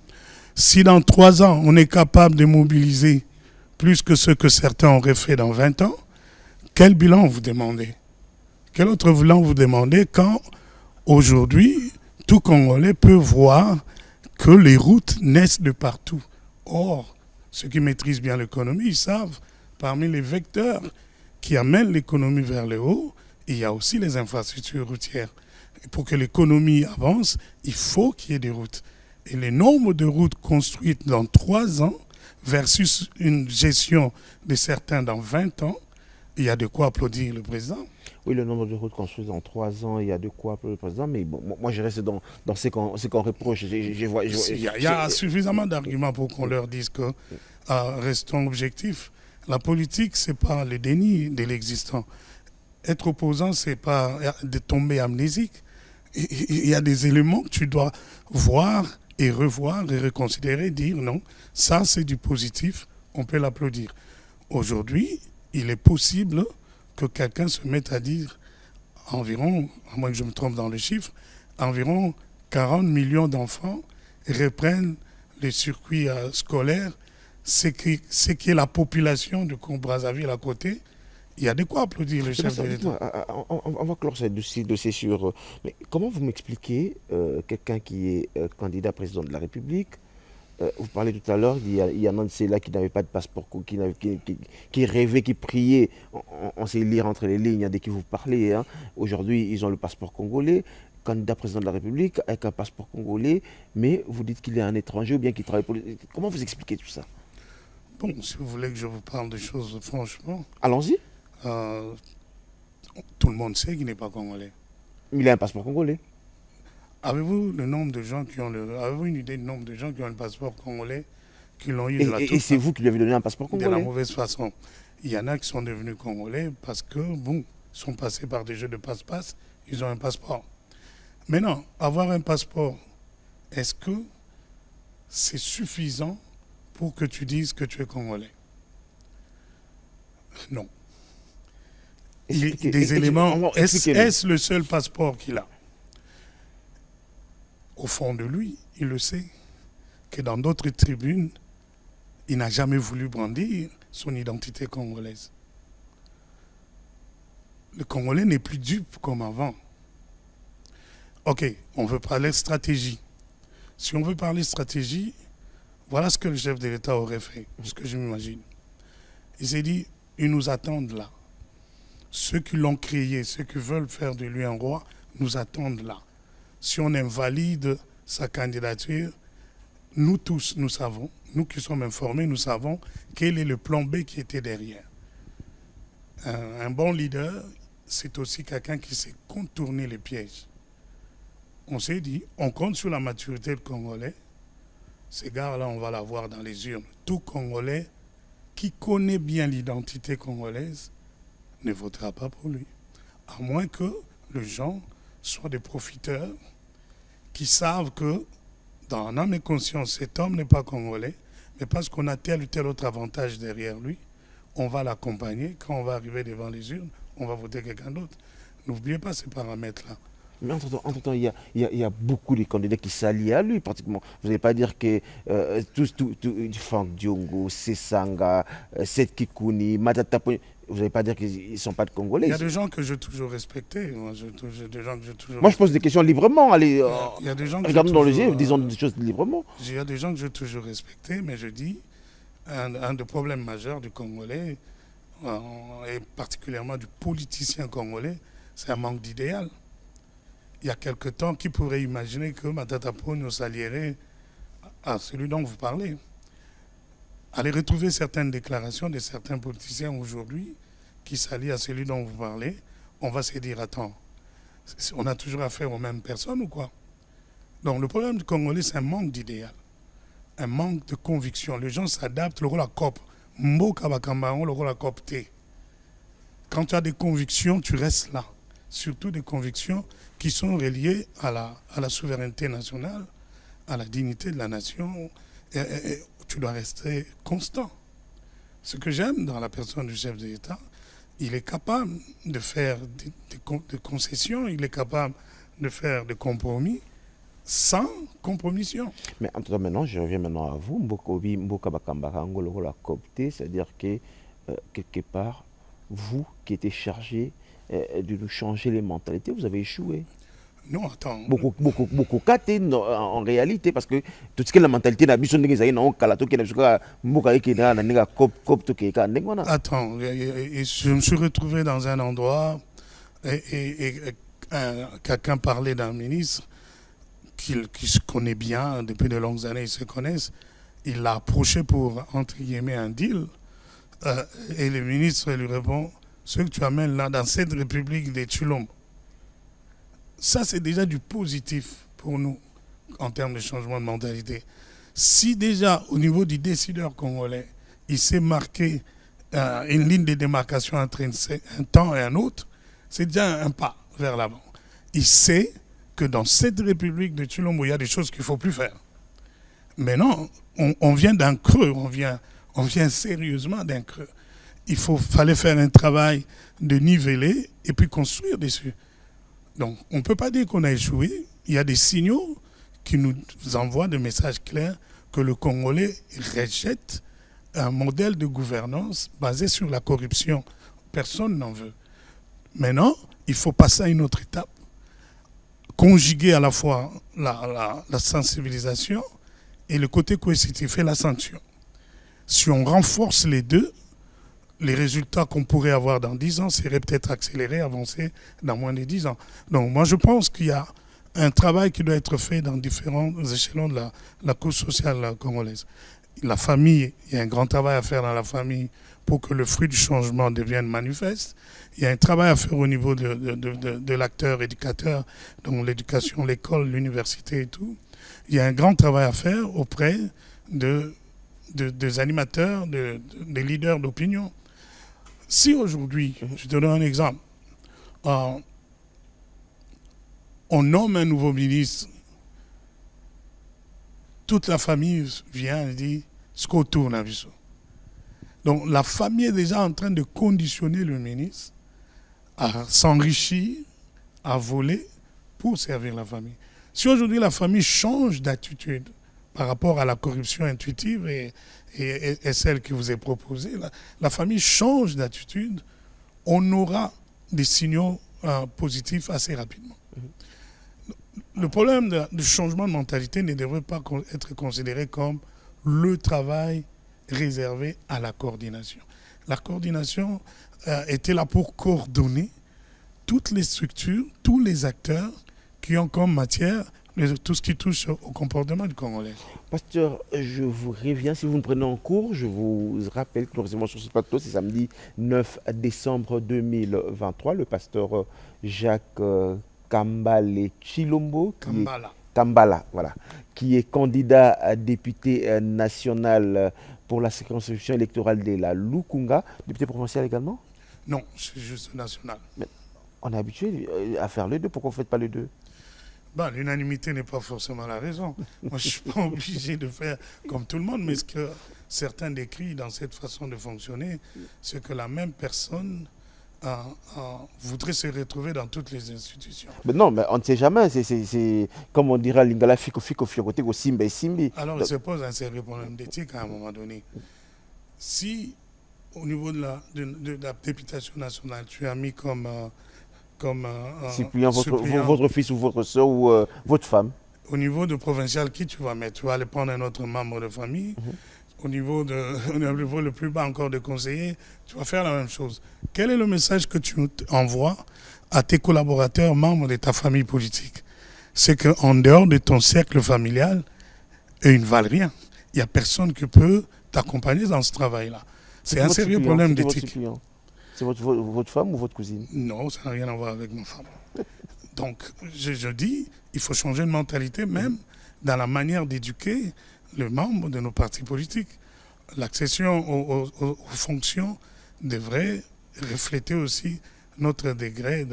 Si dans 3 ans, on est capable de mobiliser plus que ce que certains auraient fait dans 20 ans, quel bilan vous demandez? Quel autre bilan vous demandez quand, aujourd'hui, tout Congolais peut voir que les routes naissent de partout? Or, ceux qui maîtrisent bien l'économie, ils savent, parmi les vecteurs qui amènent l'économie vers le haut, il y a aussi les infrastructures routières. Et pour que l'économie avance, il faut qu'il y ait des routes. Et le nombre de routes construites dans 3 ans versus une gestion de certains dans 20 ans, il y a de quoi applaudir le président. Oui, le nombre de routes construites en 3 ans, il y a de quoi applaudir le président, mais bon, moi je reste dans ce qu'on reproche. Il y a suffisamment d'arguments pour qu'on leur dise que restons objectifs. La politique, ce n'est pas le déni de l'existant. Être opposant, ce n'est pas de tomber amnésique. Il y a des éléments que tu dois voir et revoir et reconsidérer, dire non, ça c'est du positif, on peut l'applaudir. Aujourd'hui, il est possible que quelqu'un se mette à dire environ, à moins que je me trompe dans les chiffres, environ 40 millions d'enfants reprennent les circuits scolaires, ce qui est la population de Congo-Brazzaville à côté. Il y a de quoi applaudir le chef de l'État. On va clore ce dossier sur... mais comment vous m'expliquez quelqu'un qui est candidat président de la République? Vous parlez tout à l'heure, il y en a de là qui n'avaient pas de passeport, qui rêvaient, qui priaient. On sait lire entre les lignes dès que vous parlez. Hein. Aujourd'hui, ils ont le passeport congolais. Candidat président de la République avec un passeport congolais, mais vous dites qu'il est un étranger ou bien qu'il travaille pour... Comment vous expliquez tout ça? Bon, si vous voulez que je vous parle de choses franchement... Allons-y. Tout le monde sait qu'il n'est pas congolais. Il a un passeport congolais. Avez-vous le nombre de gens qui ont avez-vous une idée du nombre de gens qui ont le passeport congolais, qui l'ont eu de la Et c'est vous qui lui avez donné un passeport congolais? De la mauvaise façon. Il y en a qui sont devenus congolais parce que, bon, ils sont passés par des jeux de passe-passe, ils ont un passeport. Maintenant, avoir un passeport, est-ce que c'est suffisant pour que tu dises que tu es congolais? Non. Il y a des éléments. Est-ce le seul passeport qu'il a? Au fond de lui, il le sait, que dans d'autres tribunes, il n'a jamais voulu brandir son identité congolaise. Le Congolais n'est plus dupe comme avant. Ok, on veut parler stratégie. Si on veut parler stratégie, voilà ce que le chef de l'État aurait fait, ce que je m'imagine. Il s'est dit, ils nous attendent là. Ceux qui l'ont créé, ceux qui veulent faire de lui un roi, nous attendent là. Si on invalide sa candidature, nous tous, nous savons, nous qui sommes informés, nous savons quel est le plan B qui était derrière. Un bon leader, c'est aussi quelqu'un qui sait contourner les pièges. On s'est dit, on compte sur la maturité du Congolais. Ces gars-là, on va l'avoir dans les urnes. Tout Congolais qui connaît bien l'identité congolaise ne votera pas pour lui. À moins que les gens soient des profiteurs qui savent que, dans âme et conscience, cet homme n'est pas congolais, mais parce qu'on a tel ou tel autre avantage derrière lui, on va l'accompagner. Quand on va arriver devant les urnes, on va voter quelqu'un d'autre. N'oubliez pas ces paramètres-là. Mais entre-temps, il y a beaucoup de candidats qui s'allient à lui, pratiquement. Vous n'allez pas dire que Franck Diongo, Sessanga, Seth Kikouni, Matata Ponyo, vous n'allez pas dire qu'ils ne sont pas de Congolais. Il y a des gens que j'ai toujours respectés. Moi, je pose des questions librement. Allez, il y a des gens regardons dans les yeux, disons des choses librement. Il y a des gens que j'ai toujours respectés, mais je dis, un des problèmes majeurs du Congolais, et particulièrement du politicien congolais, c'est un manque d'idéal. Il y a quelque temps, qui pourrait imaginer que Matata Ponyo s'allierait à celui dont vous parlez? Allez retrouver certaines déclarations de certains politiciens aujourd'hui qui s'allient à celui dont vous parlez. On va se dire, attends, on a toujours affaire aux mêmes personnes ou quoi? Donc le problème du Congolais, c'est un manque d'idéal, un manque de conviction. Les gens s'adaptent, le rôle à COP. Mboka Bakambaron, le rôle à COP T. Quand tu as des convictions, tu restes là. Surtout des convictions qui sont reliées à la souveraineté nationale, à la dignité de la nation, tu dois rester constant. Ce que j'aime dans la personne du chef de l'État, il est capable de faire des concessions, il est capable de faire des compromis sans compromission. Mais en tout cas, maintenant, je reviens maintenant à vous. Mbokobi, Mbokabakambara, Ngolo, la copté, c'est-à-dire que quelque part, vous qui étiez chargé de nous changer les mentalités, vous avez échoué. Non, attends. Beaucoup caté en réalité, parce que tout ce qui est la mentalité, la mission de l'État, non, Kalato, qui est attends, je me suis retrouvé dans un endroit et quelqu'un parlait d'un ministre qui se connaît bien, depuis de longues années, ils se connaissent. Il l'a approché pour, entre guillemets, un deal. Et le ministre lui répond, ce que tu amènes là, dans cette république des Tshilombo, ça c'est déjà du positif pour nous, en termes de changement de mentalité. Si déjà, au niveau du décideur congolais, il s'est marqué une ligne de démarcation entre un temps et un autre, c'est déjà un pas vers l'avant. Il sait que dans cette république de Tshilombo, il y a des choses qu'il ne faut plus faire. Mais non, on vient d'un creux, on vient sérieusement d'un creux. Fallait faire un travail de niveler et puis construire dessus. Donc, on ne peut pas dire qu'on a échoué. Il y a des signaux qui nous envoient des messages clairs que le Congolais rejette un modèle de gouvernance basé sur la corruption. Personne n'en veut. Maintenant, il faut passer à une autre étape. Conjuguer à la fois la sensibilisation et le côté coercitif et la sanction. Si on renforce les deux, les résultats qu'on pourrait avoir dans 10 ans seraient peut-être accélérés, avancés dans moins de 10 ans. Donc moi je pense qu'il y a un travail qui doit être fait dans différents échelons de la cause sociale congolaise. La famille, il y a un grand travail à faire dans la famille pour que le fruit du changement devienne manifeste. Il y a un travail à faire au niveau de l'acteur éducateur, donc l'éducation, l'école, l'université et tout. Il y a un grand travail à faire auprès des animateurs, des leaders d'opinion. Si aujourd'hui, je te donne un exemple, on nomme un nouveau ministre, toute la famille vient et dit ce qu'on tourne à Bissau. Donc la famille est déjà en train de conditionner le ministre à s'enrichir, à voler pour servir la famille. Si aujourd'hui la famille change d'attitude par rapport à la corruption intuitive et celle qui vous est proposée, la famille change d'attitude, on aura des signaux positifs assez rapidement. Le problème du changement de mentalité ne devrait pas être considéré comme le travail réservé à la coordination. La coordination était là pour coordonner toutes les structures, tous les acteurs qui ont comme matière tout ce qui touche au comportement du Congolais. Pasteur, je vous reviens, si vous me prenez en cours, je vous rappelle que nous recevons sur ce plateau, c'est samedi 9 décembre 2023, le pasteur Jacques Kambale Tshilombo, Kambala, voilà, qui est candidat à député national pour la circonscription électorale de la Lukunga, député provincial également? Non, c'est juste national. Mais on est habitué à faire les deux, pourquoi vous ne faites pas les deux? L'unanimité n'est pas forcément la raison. Moi, je ne suis pas obligé de faire comme tout le monde, mais ce que certains décrivent dans cette façon de fonctionner, c'est que la même personne voudrait se retrouver dans toutes les institutions. Mais non, mais on ne sait jamais. C'est comme on dira, Lingala Fiko Fiko Fiokote au Simba et Simbi. Alors, il se pose un sérieux problème d'éthique à un moment donné. Si, au niveau de la députation nationale, tu as mis comme suppléant votre fils ou votre soeur ou votre femme. Au niveau de provincial, qui tu vas mettre? Tu vas aller prendre un autre membre de famille. Au niveau le plus bas encore de conseiller, tu vas faire la même chose. Quel est le message que tu envoies à tes collaborateurs, membres de ta famille politique? C'est qu'en dehors de ton cercle familial, ils ne valent rien. Il n'y a personne qui peut t'accompagner dans ce travail-là. C'est un sérieux problème d'éthique. C'est votre femme ou votre cousine? Non, ça n'a rien à voir avec ma femme. Donc, je dis, il faut changer de mentalité, même dans la manière d'éduquer les membres de nos partis politiques. L'accession aux fonctions devrait refléter aussi notre degré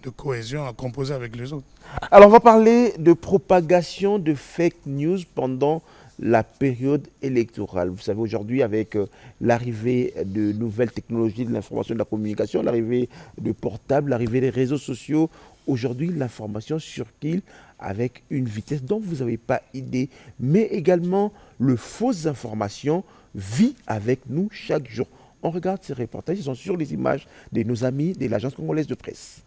cohésion, à composer avec les autres. Alors, on va parler de propagation de fake news pendant la période électorale. Vous savez, aujourd'hui, avec l'arrivée de nouvelles technologies de l'information et de la communication, l'arrivée de portables, l'arrivée des réseaux sociaux, aujourd'hui, l'information circule avec une vitesse dont vous n'avez pas idée, mais également le fausses informations vit avec nous chaque jour. On regarde ces reportages, ils sont sur les images de nos amis de l'Agence congolaise de presse.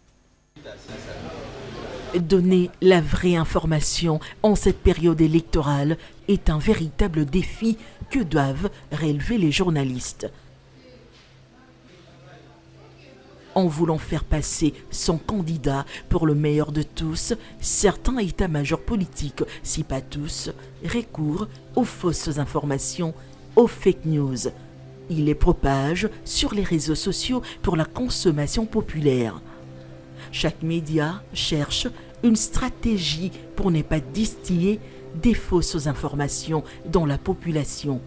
Donner la vraie information en cette période électorale est un véritable défi que doivent relever les journalistes. En voulant faire passer son candidat pour le meilleur de tous, certains états-majors politiques, si pas tous, recourent aux fausses informations, aux fake news. Ils les propagent sur les réseaux sociaux pour la consommation populaire. Chaque média cherche une stratégie pour ne pas distiller des fausses informations dans la population.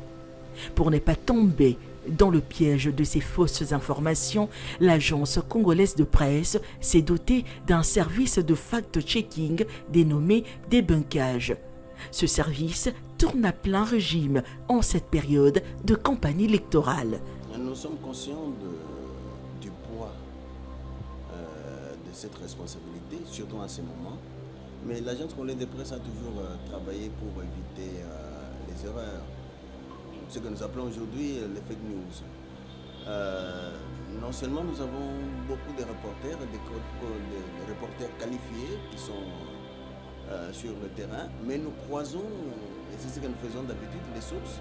Pour ne pas tomber dans le piège de ces fausses informations, l'Agence congolaise de presse s'est dotée d'un service de fact-checking dénommé débunkage. Ce service tourne à plein régime en cette période de campagne électorale. Nous sommes conscients du poids de cette responsabilité, surtout en ce moment. Mais l'Agence congolaise de presse a toujours travaillé pour éviter les erreurs. Ce que nous appelons aujourd'hui les fake news. Non seulement nous avons beaucoup de reporters, des reporters qualifiés qui sont sur le terrain, mais nous croisons, et c'est ce que nous faisons d'habitude, les sources,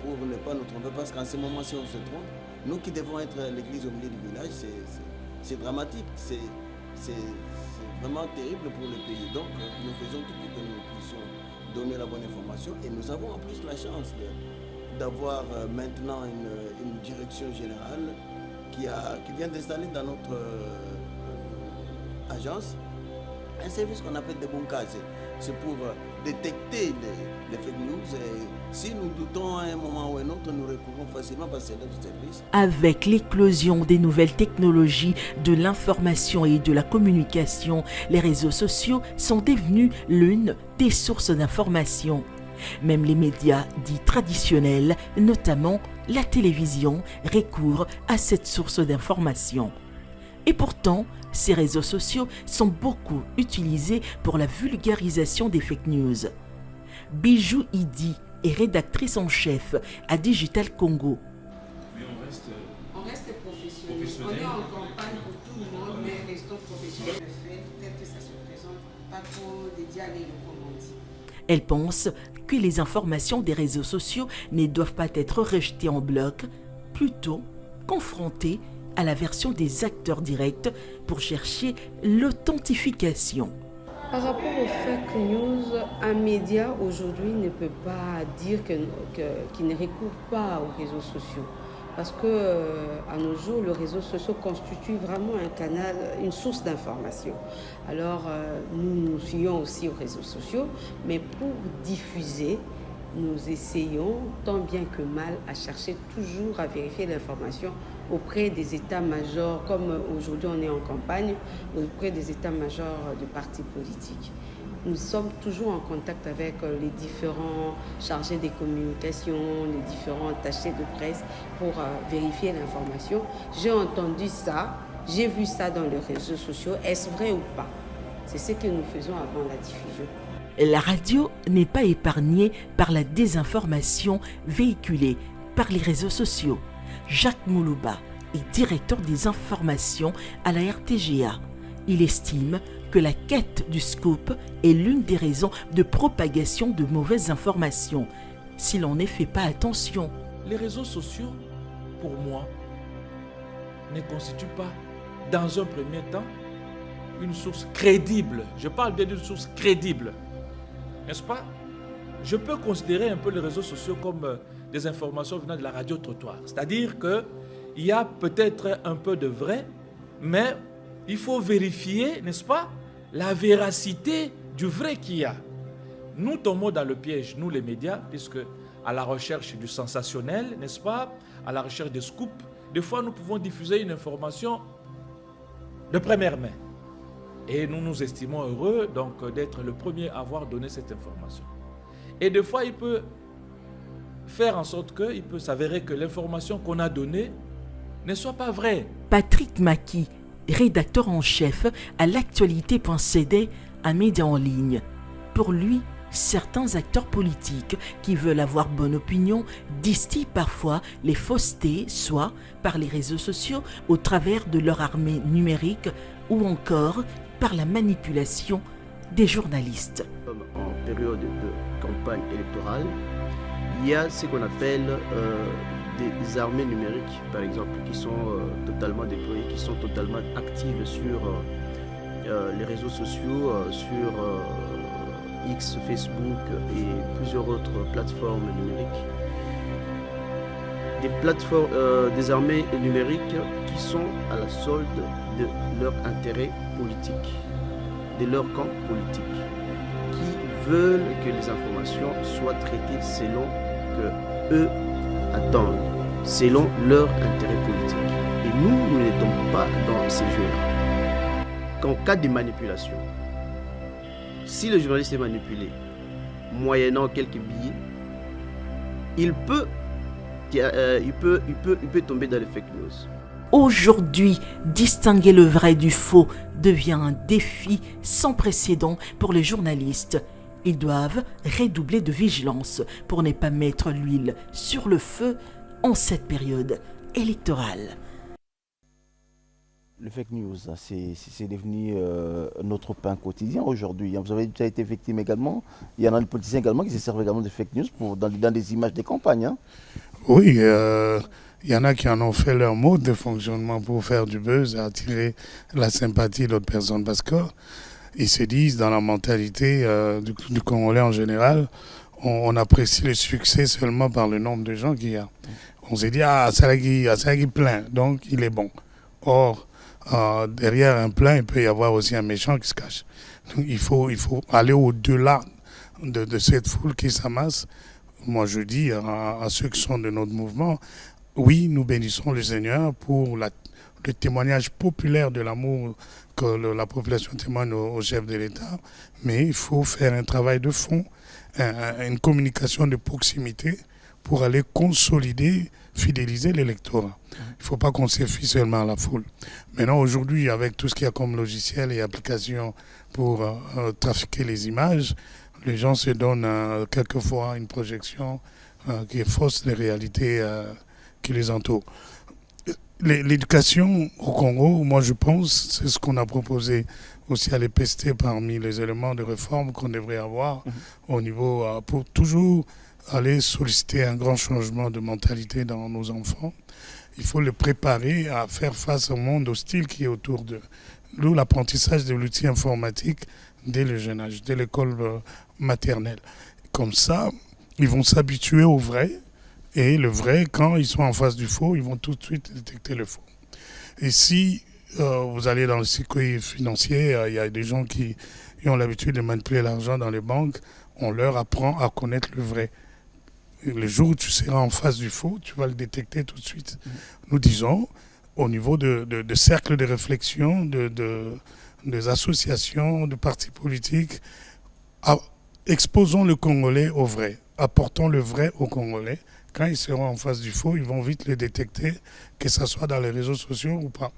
pour ne pas nous tromper, parce qu'en ce moment, si on se trompe, nous qui devons être l'église au milieu du village, c'est dramatique, c'est vraiment terrible pour le pays. Donc nous faisons tout pour que nous puissions donner la bonne information, et nous avons en plus la chance d'avoir maintenant une direction générale qui vient d'installer dans notre agence un service qu'on appelle débunkage. C'est pour détecter les fake news, et si nous doutons à un moment ou à un autre, nous recourons facilement parce que c'est notre service. Avec l'éclosion des nouvelles technologies de l'information et de la communication, les réseaux sociaux sont devenus l'une des sources d'information. Même les médias dits traditionnels, notamment la télévision, recourent à cette source d'information. Et pourtant, ces réseaux sociaux sont beaucoup utilisés pour la vulgarisation des fake news. Bijou Idi est rédactrice en chef à Digital Congo. Mais on reste professionnel. On est en campagne pour tout le monde, mais restons professionnels. Peut-être que ça se présente pas trop de dialogue, comme on dit. Elle pense que les informations des réseaux sociaux ne doivent pas être rejetées en bloc, plutôt confrontées à la version des acteurs directs pour chercher l'authentification. Par rapport aux fake news, un média aujourd'hui ne peut pas dire qu'il ne recourt pas aux réseaux sociaux. Parce qu'à nos jours, les réseaux sociaux constituent vraiment un canal, une source d'information. Alors, nous nous fions aussi aux réseaux sociaux, mais pour diffuser, nous essayons tant bien que mal à chercher toujours à vérifier l'information auprès des états-majors, comme aujourd'hui on est en campagne, auprès des états-majors de partis politiques. Nous sommes toujours en contact avec les différents chargés des communications, les différents attachés de presse pour vérifier l'information. J'ai entendu ça, j'ai vu ça dans les réseaux sociaux, est-ce vrai ou pas? C'est ce que nous faisons avant la diffusion. La radio n'est pas épargnée par la désinformation véhiculée par les réseaux sociaux. Jacques Moulouba est directeur des informations à la RTGA. Il estime que la quête du scoop est l'une des raisons de propagation de mauvaises informations, si l'on ne fait pas attention. Les réseaux sociaux, pour moi, ne constituent pas, dans un premier temps, une source crédible. Je parle bien d'une source crédible. N'est-ce pas? Je peux considérer un peu les réseaux sociaux comme des informations venant de la radio-trottoir. C'est-à-dire qu'il y a peut-être un peu de vrai, mais il faut vérifier, n'est-ce pas, la véracité du vrai qu'il y a. Nous tombons dans le piège, nous les médias, puisque à la recherche du sensationnel, n'est-ce pas, à la recherche des scoops, des fois nous pouvons diffuser une information de première main. Et nous nous estimons heureux donc d'être le premier à avoir donné cette information. Et des fois, il peut faire en sorte qu'il peut s'avérer que l'information qu'on a donnée ne soit pas vraie. Patrick Maki, rédacteur en chef à l'actualité.cd, un média en ligne. Pour lui, certains acteurs politiques qui veulent avoir bonne opinion distillent parfois les faussetés, soit par les réseaux sociaux au travers de leur armée numérique ou encore par la manipulation des journalistes. En période de campagne électorale, il y a ce qu'on appelle des armées numériques, par exemple, qui sont totalement déployées, qui sont totalement actives sur les réseaux sociaux, sur X, Facebook et plusieurs autres plateformes numériques. Des armées numériques qui sont à la solde de leur intérêt politique, de leur camp politique, qui veulent que les informations soient traitées selon que eux attendent, selon leur intérêt politique. Et nous n'étions pas dans ces jeux-là. Qu'en cas de manipulation, si le journaliste est manipulé, moyennant quelques billets, il peut tomber dans les fake news. Aujourd'hui, distinguer le vrai du faux devient un défi sans précédent pour les journalistes. Ils doivent redoubler de vigilance pour ne pas mettre l'huile sur le feu en cette période électorale. Le fake news, c'est devenu notre pain quotidien aujourd'hui. Vous avez déjà été victime également. Il y en a des politiciens également qui se servent également de fake news dans des images des campagnes. Hein. Oui, il y en a qui en ont fait leur mode de fonctionnement pour faire du buzz et attirer la sympathie d'autres personnes. Parce qu'ils se disent, dans la mentalité du Congolais en général, on apprécie le succès seulement par le nombre de gens qu'il y a. On se dit, c'est qui plein, donc il est bon. Or, derrière un plein, il peut y avoir aussi un méchant qui se cache. Donc, il faut aller au-delà de cette foule qui s'amasse. Moi, je dis à ceux qui sont de notre mouvement, oui, nous bénissons le Seigneur pour le témoignage populaire de l'amour que la population témoigne au chef de l'État, mais il faut faire un travail de fond, une communication de proximité pour aller consolider, fidéliser l'électorat. Il ne faut pas qu'on se fie seulement à la foule. Maintenant, aujourd'hui, avec tout ce qu'il y a comme logiciel et application pour trafiquer les images, les gens se donnent quelquefois une projection qui est fausse des réalités qui les entourent. L'éducation au Congo, moi je pense, c'est ce qu'on a proposé aussi à l'EPST parmi les éléments de réforme qu'on devrait avoir au niveau, pour toujours aller solliciter un grand changement de mentalité dans nos enfants. Il faut les préparer à faire face au monde hostile qui est autour d'eux. D'où l'apprentissage de l'outil informatique dès le jeune âge, dès l'école maternelle. Comme ça, ils vont s'habituer au vrai. Et le vrai, quand ils sont en face du faux, ils vont tout de suite détecter le faux. Et si vous allez dans le circuit financier, il y a des gens qui ont l'habitude de manipuler l'argent dans les banques, on leur apprend à connaître le vrai. Et le jour où tu seras en face du faux, tu vas le détecter tout de suite. Nous disons, au niveau de cercles de réflexion, des associations, de partis politiques, exposons le Congolais au vrai, apportons le vrai aux Congolais. Quand ils seront en face du faux, ils vont vite le détecter, que ce soit dans les réseaux sociaux ou pas.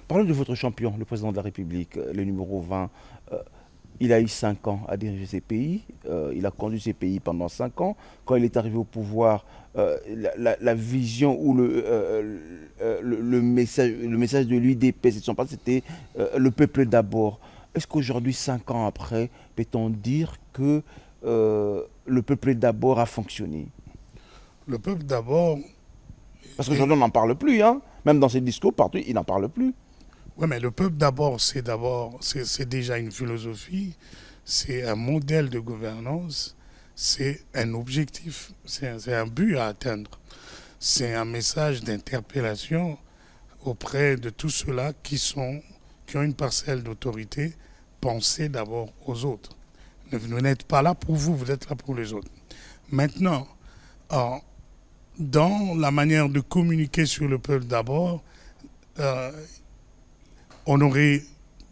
Parlons de votre champion, le président de la République, le numéro 20. Il a eu 5 ans à diriger ces pays. Il a conduit ces pays pendant 5 ans. Quand il est arrivé au pouvoir, la vision ou le message de l'UDP, c'était le peuple d'abord. Est-ce qu'aujourd'hui, 5 ans après, peut-on dire que le peuple d'abord a fonctionné? Le peuple d'abord... Parce qu'aujourd'hui, on n'en parle plus, hein. Même dans ses discours, partout, il n'en parle plus. Oui, mais le peuple d'abord, c'est déjà une philosophie, c'est un modèle de gouvernance, c'est un objectif, c'est un but à atteindre. C'est un message d'interpellation auprès de tous ceux-là qui ont une parcelle d'autorité. Pensez d'abord aux autres. Vous n'êtes pas là pour vous, vous êtes là pour les autres. Maintenant, dans la manière de communiquer sur le peuple d'abord, on aurait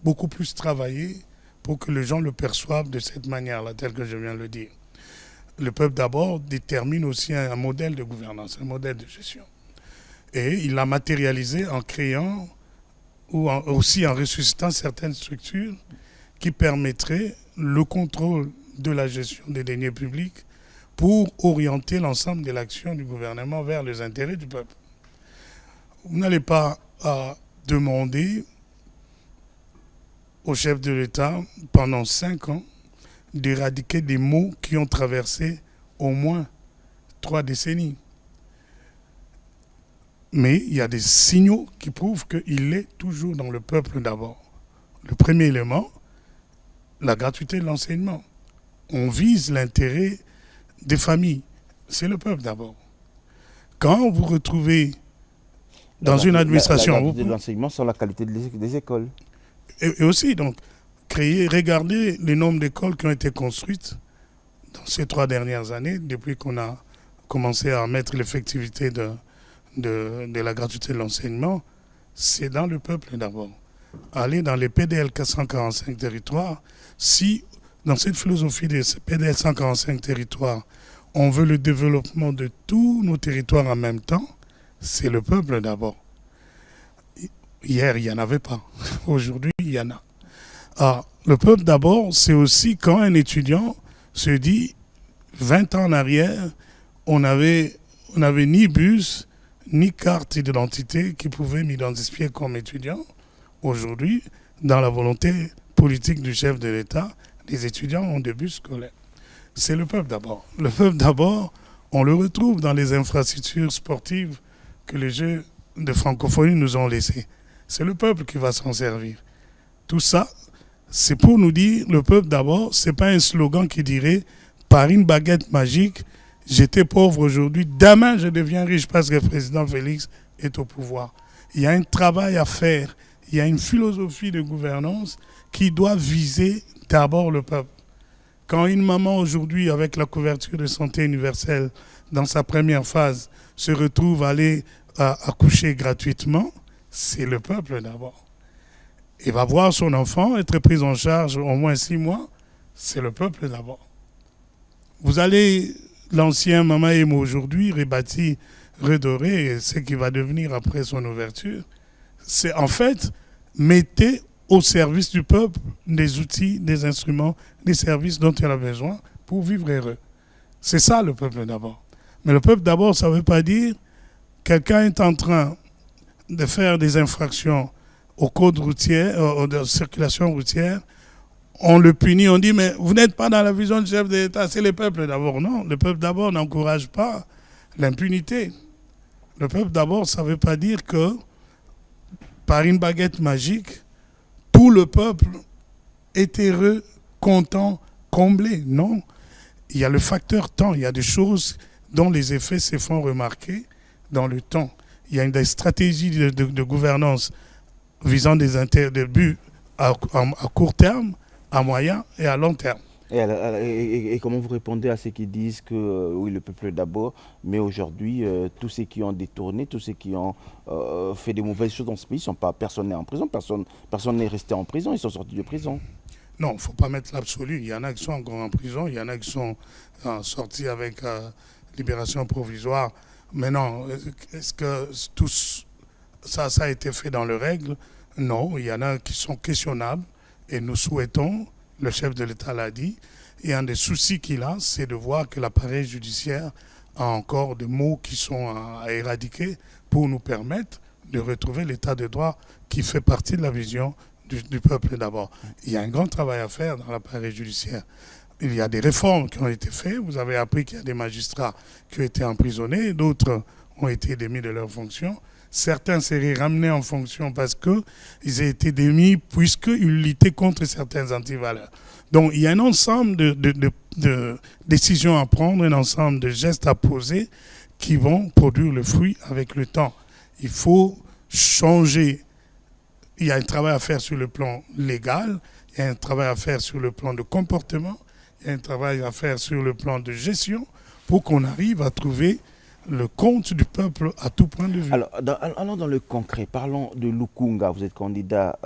beaucoup plus travaillé pour que les gens le perçoivent de cette manière-là, telle que je viens de le dire. Le peuple d'abord détermine aussi un modèle de gouvernance, un modèle de gestion. Et il l'a matérialisé en créant ou aussi en ressuscitant certaines structures qui permettraient le contrôle de la gestion des deniers publics pour orienter l'ensemble de l'action du gouvernement vers les intérêts du peuple. Vous n'allez pas demander au chef de l'État pendant 5 ans d'éradiquer des maux qui ont traversé au moins 3 décennies. Mais il y a des signaux qui prouvent qu'il est toujours dans le peuple d'abord. Le premier élément, la gratuité de l'enseignement. On vise l'intérêt des familles. C'est le peuple d'abord. Quand vous retrouvez dans une administration... La gratuité de l'enseignement sur la qualité des écoles. Et aussi, donc, regardez le nombre d'écoles qui ont été construites dans ces 3 dernières années, depuis qu'on a commencé à mettre l'effectivité de la gratuité de l'enseignement, c'est dans le peuple d'abord. Allez dans les PDL 445 territoires, si dans cette philosophie des PDL 145 territoires, on veut le développement de tous nos territoires en même temps, c'est le peuple d'abord. Hier, il n'y en avait pas. Aujourd'hui, il y en a. Alors, le peuple d'abord, c'est aussi quand un étudiant se dit, 20 ans en arrière, on n'avait ni bus, ni carte d'identité qui pouvait m'identifier comme étudiant. Aujourd'hui, dans la volonté politique du chef de l'État, les étudiants ont des bus scolaires. C'est le peuple d'abord. Le peuple d'abord, on le retrouve dans les infrastructures sportives que les Jeux de francophonie nous ont laissées. C'est le peuple qui va s'en servir. Tout ça, c'est pour nous dire, le peuple d'abord, ce n'est pas un slogan qui dirait, par une baguette magique, j'étais pauvre aujourd'hui, demain je deviens riche parce que le président Félix est au pouvoir. Il y a un travail à faire, il y a une philosophie de gouvernance qui doit viser d'abord le peuple. Quand une maman aujourd'hui, avec la couverture de santé universelle, dans sa première phase, se retrouve à aller accoucher gratuitement, c'est le peuple d'abord. Et va voir son enfant être pris en charge au moins 6 mois, c'est le peuple d'abord. Vous allez, l'ancien Mama Emo aujourd'hui, rebâti, redoré, ce qui va devenir après son ouverture, c'est en fait, mettez au service du peuple des outils, des instruments, des services dont il a besoin pour vivre heureux. C'est ça le peuple d'abord. Mais le peuple d'abord, ça ne veut pas dire quelqu'un est en train de faire des infractions au code routier, de circulation routière, on le punit, on dit mais vous n'êtes pas dans la vision du chef de l'État, c'est le peuple d'abord. Non, le peuple d'abord n'encourage pas l'impunité. Le peuple d'abord, ça ne veut pas dire que par une baguette magique, tout le peuple est heureux, content, comblé. Non, il y a le facteur temps, il y a des choses dont les effets se font remarquer dans le temps. Il y a des stratégies de gouvernance visant des buts à court terme, à moyen et à long terme. Et comment vous répondez à ceux qui disent que oui, le peuple d'abord, mais aujourd'hui, tous ceux qui ont détourné, tous ceux qui ont fait des mauvaises choses dans ce pays, personne n'est en prison, personne n'est resté en prison, ils sont sortis de prison. Non, il ne faut pas mettre l'absolu. Il y en a qui sont encore en prison, il y en a qui sont sortis avec libération provisoire. Mais non, est-ce que tout ça a été fait dans les règles? Non, il y en a qui sont questionnables et nous souhaitons, le chef de l'État l'a dit, et un des soucis qu'il a, c'est de voir que l'appareil judiciaire a encore des maux qui sont à éradiquer pour nous permettre de retrouver l'état de droit qui fait partie de la vision du peuple d'abord. Il y a un grand travail à faire dans l'appareil judiciaire. Il y a des réformes qui ont été faites. Vous avez appris qu'il y a des magistrats qui ont été emprisonnés, d'autres ont été démis de leurs fonctions. Certains seraient ramenés en fonction parce qu'ils ont été démis puisqu'ils luttaient contre certaines antivaleurs. Donc il y a un ensemble de décisions à prendre, un ensemble de gestes à poser qui vont produire le fruit avec le temps. Il faut changer. Il y a un travail à faire sur le plan légal, il y a un travail à faire sur le plan de comportement, il y a un travail à faire sur le plan de gestion pour qu'on arrive à trouver le compte du peuple à tout point de vue. Alors, allons dans le concret. Parlons de Lukunga. Vous êtes candidat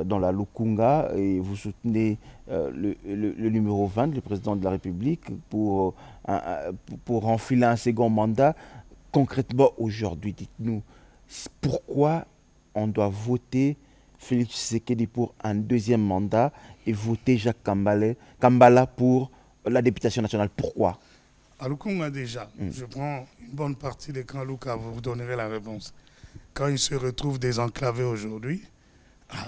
dans la Lukunga et vous soutenez le numéro 20, le président de la République, pour enfiler un second mandat. Concrètement, aujourd'hui, dites-nous, pourquoi on doit voter Félix Tshisekedi pour un deuxième mandat et voter Jacques Kambala pour la députation nationale? Pourquoi? À Lukunga déjà, je prends une bonne partie des camps Luka, vous donnerez la réponse. Quand ils se retrouvent désenclavés aujourd'hui,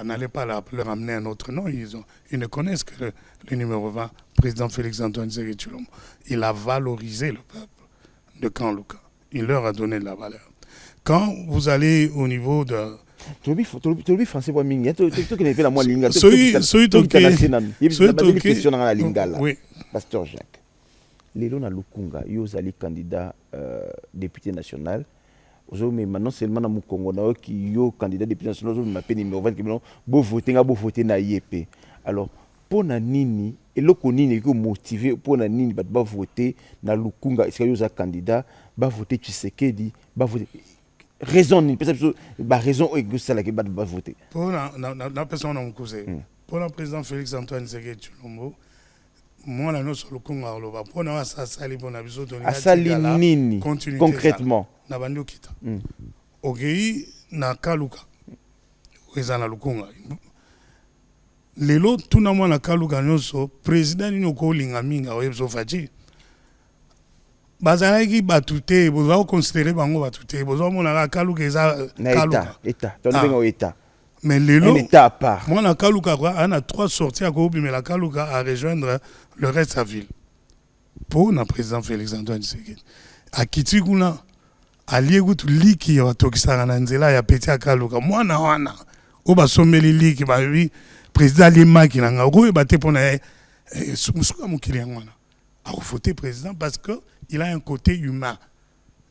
n'allez pas leur amener un autre nom, ils ne connaissent que le numéro 20, président Félix-Antoine Tshisekedi Tshilombo. Il a valorisé le peuple de camp Luka. Il leur a donné de la valeur. Quand vous allez au niveau de... Tolobi français pour mingi, tu connais pas la moi linga. Oui. Pasteur Jacques. Lelo na Lukunga, yo zali candidat député national. Mais maintenant seulement na Mukongo na qui yo candidat député national, je m'appelle numéro 20 qui me bo voter na IEP. Alors pour na nini eloko nini ko motiver pour na nini ba voter na Lukunga, est-ce que yo za candidat ba voter Tshisekedi, ba voter raison ni peut-être ba raison que ça la que ba voter. Pour la personne on cause. Pour le président Félix Antoine Tshisekedi Tshilombo, moi la notion le Congo aloba pour na ça sali bona biso donner asali nini concrètement na bando kita okei na kaluka ezana lukunga lelo tuna mwana kaluka nyonso président ni ko linga minga oyeso faji bazalaki batute bozo considérer bango batute bozo mona kaluka eza kaluka état tonbenga état. Mais lelo, moi la Kaluka on a 3 sorties à Kobi, mais la Kaluka à rejoindre le reste de la ville. Pour le président Félix Antoine Tshisekedi. À Kitiguna, à Liegout Liki, à Tokisarananzela, à Petit à Kaluka. Moi, na wana, au bas sommeli Liki, bah oui, président Lima qui n'a pas battu pour na Moussouka Moukiliangwana. A voter président parce que il a un côté humain.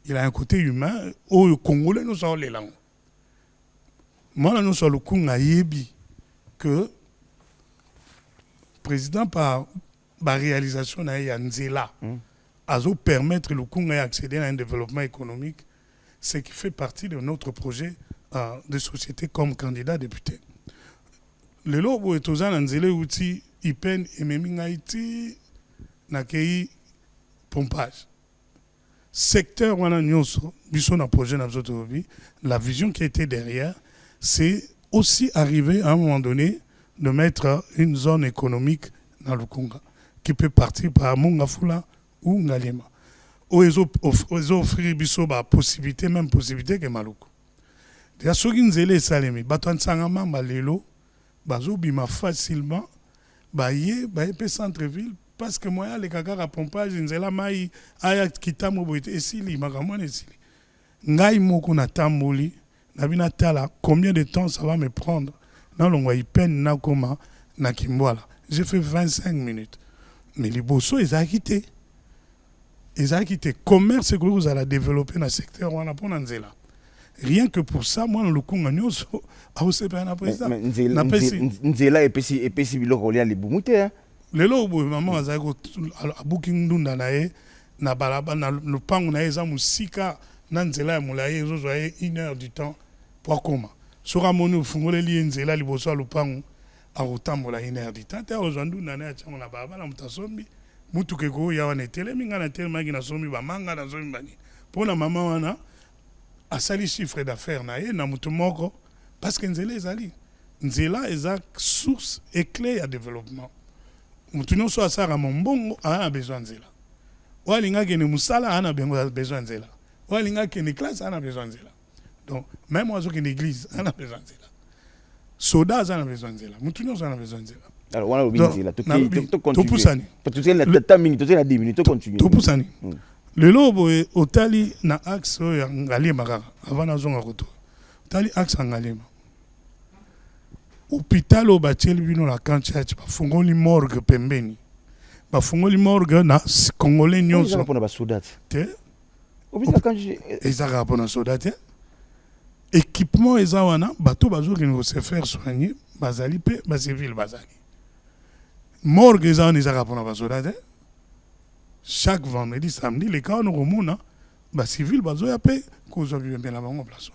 Il a un côté humain au Congolais, nous sommes les langues. Moi, nous sommes le Kunga Yebi que le président, par la réalisation de Nzela, a permettre le Kunga d'accéder à un développement économique, ce qui fait partie de notre projet de société comme candidat député. Le lobo est aux Nzela outil Ipen et Memingaiti Nakei pompage. Secteur wana nyonso, biso na projet na la vision qui était derrière, c'est aussi arriver à un moment donné de mettre une zone économique dans le Congo qui peut partir par Mongafula ou Ngalema. Ils offrir la possibilité, même possibilité que Maluku. Déjà, ceux qui nous salemi, batuan sangama balelo, bazo bima facilement, baye centre-ville, parce que moi, les cagas à pompage, nzela mai, aya kitamo boite, esili, magamon esili. Ngai moko na tamboli, combien de temps ça va me prendre? J'ai fait 25 minutes. Mais les bossos, ils ont quitté. Ils ont quitté. Commerce que vous allez développer dans le secteur, on a pour Nzela. Rien que pour ça, moi, le Congo, Nzela et puis biloko lia libumuté. Le lobo, maman, a booking d'undanae, na balaba, na le pang, na eza musika, Nzela, moulaye, ils ont 1 heure du temps. Pour comment? Sur un mono, fungole li Nzela, li boso alupangu, a rotambola 1 heure du temps. Te ozandu nane achamo na baba, la mutasombi, mutu keko ya wane tele, minga na tele magi na sombi, ba manga na sombi bani. Pour la maman wana, a sali chiffre d'affaires na ye, na mutu moko, parce que Nzela ezali. Nzela eza source et clé à développement. Mutu nyonso asara mombongo, a besoin Nzela. Walinga kene musala, a besoin Nzela. Walinga kene classe, a besoin Nzela. Donc, même moi, qui est une église, on a besoin de cela. Soda, on a besoin de cela. Moutounion, on a besoin de cela. Alors, on a besoin de cela. Tu continues. Tu as 10 minutes, tu continues. Tu pousses. Le lobo est au tali na axe Ngalema avant la zone à retour. Tali axe Ngalema. Hôpital au bâtiment, bino la canchach, bafungoli morgue pembeni. Bafungoli morgue na Congolais nyonso. Ça va pour la soda. Ça va pour la soda. Équipement ezawana bato bazo se faire soigner bazali pe ba civil bazali morgue ezawana ezaka pona basoda te chaque vendredi samedi les cas no komona civil bazoya pe kozwa bien la bango place.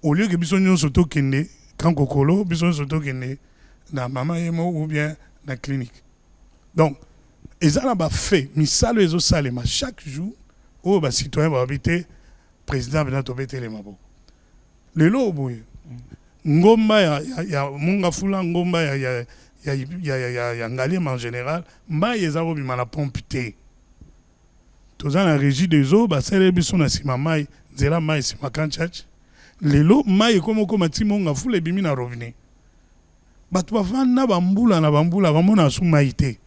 Au lieu que bisonyo soto kende quand kokolo bisonyo soto kende na mama yemo ou bien na clinique. Donc ezala ba fait misalo ezo salema chaque jour o ba citoyen ba habiter président bena tobete les mabo. Lelo boye ngomba ya munga fula ngomba ya ngalima en général mbaye ezako bima na pompité. Toza la régie des eaux ba sele biso na sima mai nzela mai sima kanchach. Lelo mai komo mati monga fula bimi na robinet. Bato bavanda bambula bamona su mai te.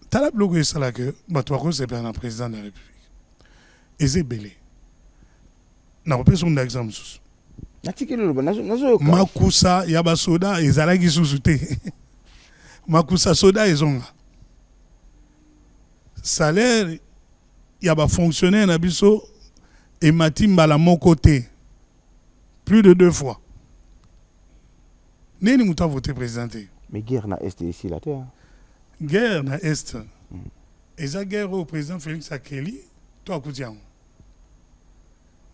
Tala bloqué ça là que bato ko c'est un président de la République. Ezebele. Na repese un exemple sous. Makusa yaba soda ezalaki sous te. Makusa soda ezonga. Salaire yaba fonctionnaire na biso et matimba la mon côté plus de 2 fois. Neni muta voté présenté. Mais guerre na est ici là terre. Guerre na est. Et ça guerre au président Félix Akeli, toi koutian.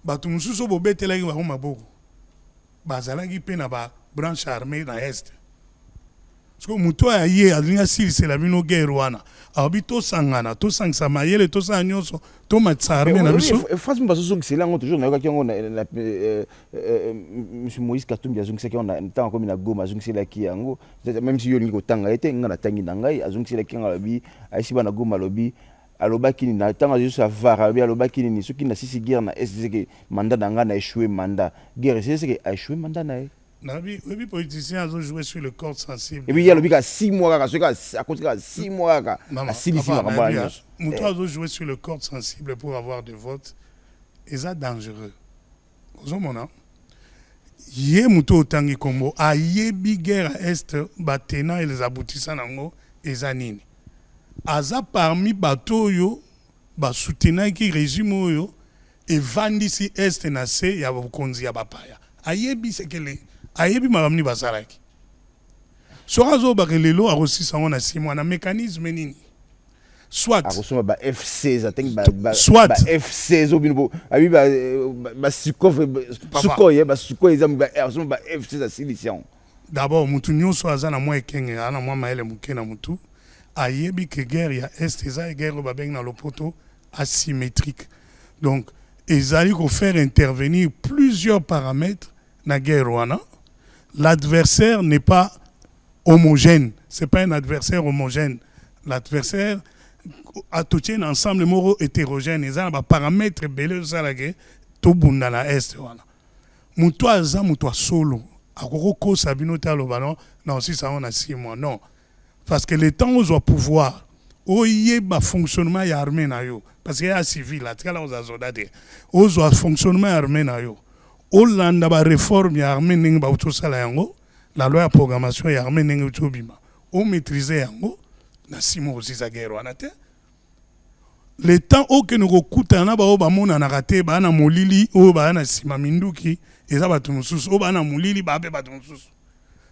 Batu mususo bobetela ki ba maboko. Bazalaki pe na ba branche armée na est. Parce que muto aye alinga sili c'est la bino guerre wana. Abito sangana, to sangsa mayele, to sanyoso, to matsarme na biso. Franchement baso zong c'est là on toujours na yoka ki on monsieur Moïse Katumbi azong c'est qu'on a temps comme na Goma azong c'est là ki yango même si yo ni ko tanga ete ngana tangi na ngai azong c'est là ki ngala bi aisi bana Goma lobi alobaki ni na tanga juste avara bi alobaki ni soki na sisi guerre na est que mandat na nga na échoué mandat guerre c'est que a échoué mandat na les politiciens ont joué sur le corps sensible. Et puis il y a le 6 mois, à cause de 6 mois, à 6 mois. Ils ont joué sur le corps sensible pour avoir des votes. Et c'est dangereux. Vous avez il y a muto tangi kombo a yebi guerre à est batena et les aboutissants nango et zanini. Aza parmi bateau yo ba soutenir qui régime yo et vandi si est na se ya bokonzi ya bapaya. A yebi c'est que les ayebi maramni basaraki sorazo bakelelo a reçu ça on a 6 mois na mécanisme nini soit a ba F16 ateng soit ba F16 obinbo abi ba sukof sukoye ba sukoye za ba F16 asilition d'abord mutu nyonso azana moi ekenge ana moi maele mukena mutu ayebi que guerre ya est eza guerre ba beng na lopoto asymétrique donc ezali ko faire intervenir plusieurs paramètres na guerre wana. L'adversaire n'est pas homogène. Ce n'est pas un adversaire homogène. L'adversaire a tout un ensemble moro hétérogène. Il y a des paramètres belés de la guerre. Tout le monde dans l'Est. Moutoua aza, moutoua solo. Akoko sabino talo ballon. Non, si ça on a 6 mois. Non. Parce que le temps où on doit pouvoir, où il y a un fonctionnement armé na yo. Parce qu'il y a un civil, là, on a soldat. Où il y a un fonctionnement armé na yo. Hollande ba réforme ya armée ning ba utosala yango la loi ya programmation ya armée ning utobima o maîtriser yango na 6 mois aussi sa guerre wana te le temps que nous kokutana ba o ba mona na raté ba na molili o ba na sima minduki eza batu mususu o ba na molili ba be batu mususu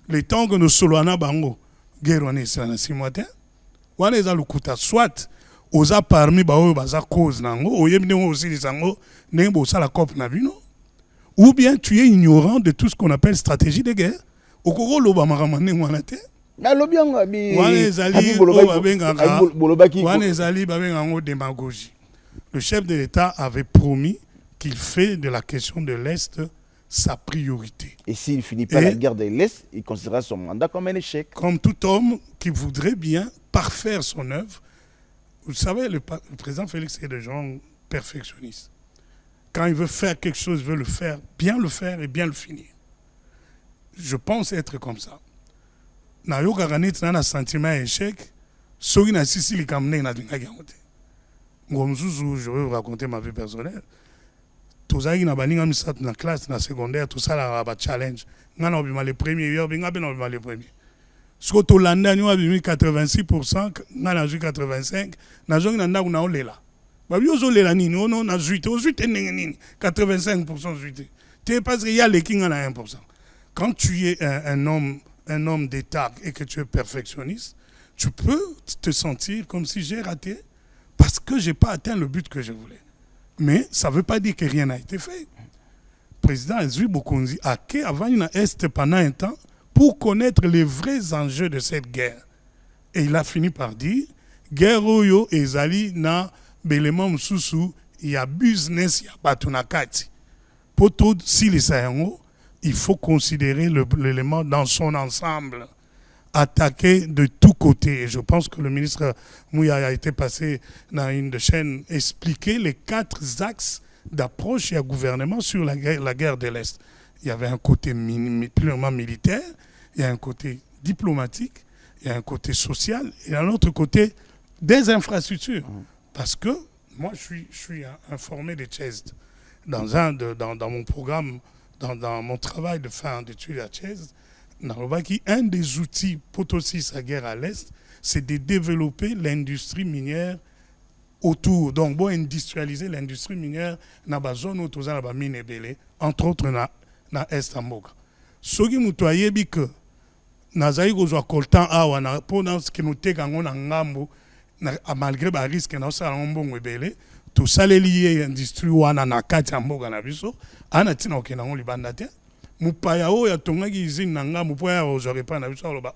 le temps que nous solwana bango guerre wana esa na 6 mois te wana eza lukuta soit oza parmi ba o ba za cause nango o yebne aussi lisango ndenge bo sala cop na bino. Ou bien tu es ignorant de tout ce qu'on appelle stratégie de guerre. Au Koro loba maramane wanate. Na lobianga bi. Wanezali babenga démagogie. Le chef de l'État avait promis qu'il fait de la question de l'Est sa priorité. Et s'il finit pas la guerre de l'Est, il considérera son mandat comme un échec. Comme tout homme qui voudrait bien parfaire son œuvre. Vous savez, le président Félix est de gens perfectionnistes. Quand il veut faire quelque chose, il veut le faire et bien le finir. Je pense être comme ça. Na yo garanit na na sentiment échec, soki na sisi likamne na dinga gamote. Ngomzuzu, je vais vous raconter ma vie personnelle. Tozaki na baninga misat na classe na secondaire, tout ça la ba challenge. Ngana obima les premiers, yo binga ben obima les premiers. Soko to landa nyo abimi 86%, ngana ju 85, na jongi na ndaku na olela. Babiozo le la nini, on a 85% zuité. Tu parce qu'il y a les kings à 1%. Quand tu es un homme d'État et que tu es perfectionniste, tu peux te sentir comme si j'ai raté parce que je n'ai pas atteint le but que je voulais. Mais ça ne veut pas dire que rien n'a été fait. Le président Ezui Bokonzi a été avant une Est pendant un temps pour connaître les vrais enjeux de cette guerre. Et il a fini par dire, guerre oyo ezali na belema mususu, il y a business, il y a batunakati. Pour tout, si les sayango, il faut considérer l'élément dans son ensemble, attaquer de tous côtés. Et je pense que le ministre Mouya a été passé dans une chaîne expliquer les 4 axes d'approche et gouvernement sur la guerre de l'Est. Il y avait un côté purement militaire, il y a un côté diplomatique, il y a un côté social et un autre côté des infrastructures. Parce que moi, je suis informé de CHESD. Dans mon programme, dans mon travail de fin d'études à CHESD, un des outils pour aussi sa guerre à l'Est, c'est de développer l'industrie minière autour. Donc, bon, industrialiser l'industrie minière dans la zone où il y a des mines belées, entre autres dans l'Est à Moga. Ce qui nous a dit que nazali kozwa koltan awa na pendant ce que nous teka ngona ngambo malgré ba risque na osala mbongo ebele to saleli industrie wana na kati ya mboka na biso ana tina okena ngo libanda te mupaya oyo atongaki usine na ngambo po ya ozore pa na biso aloba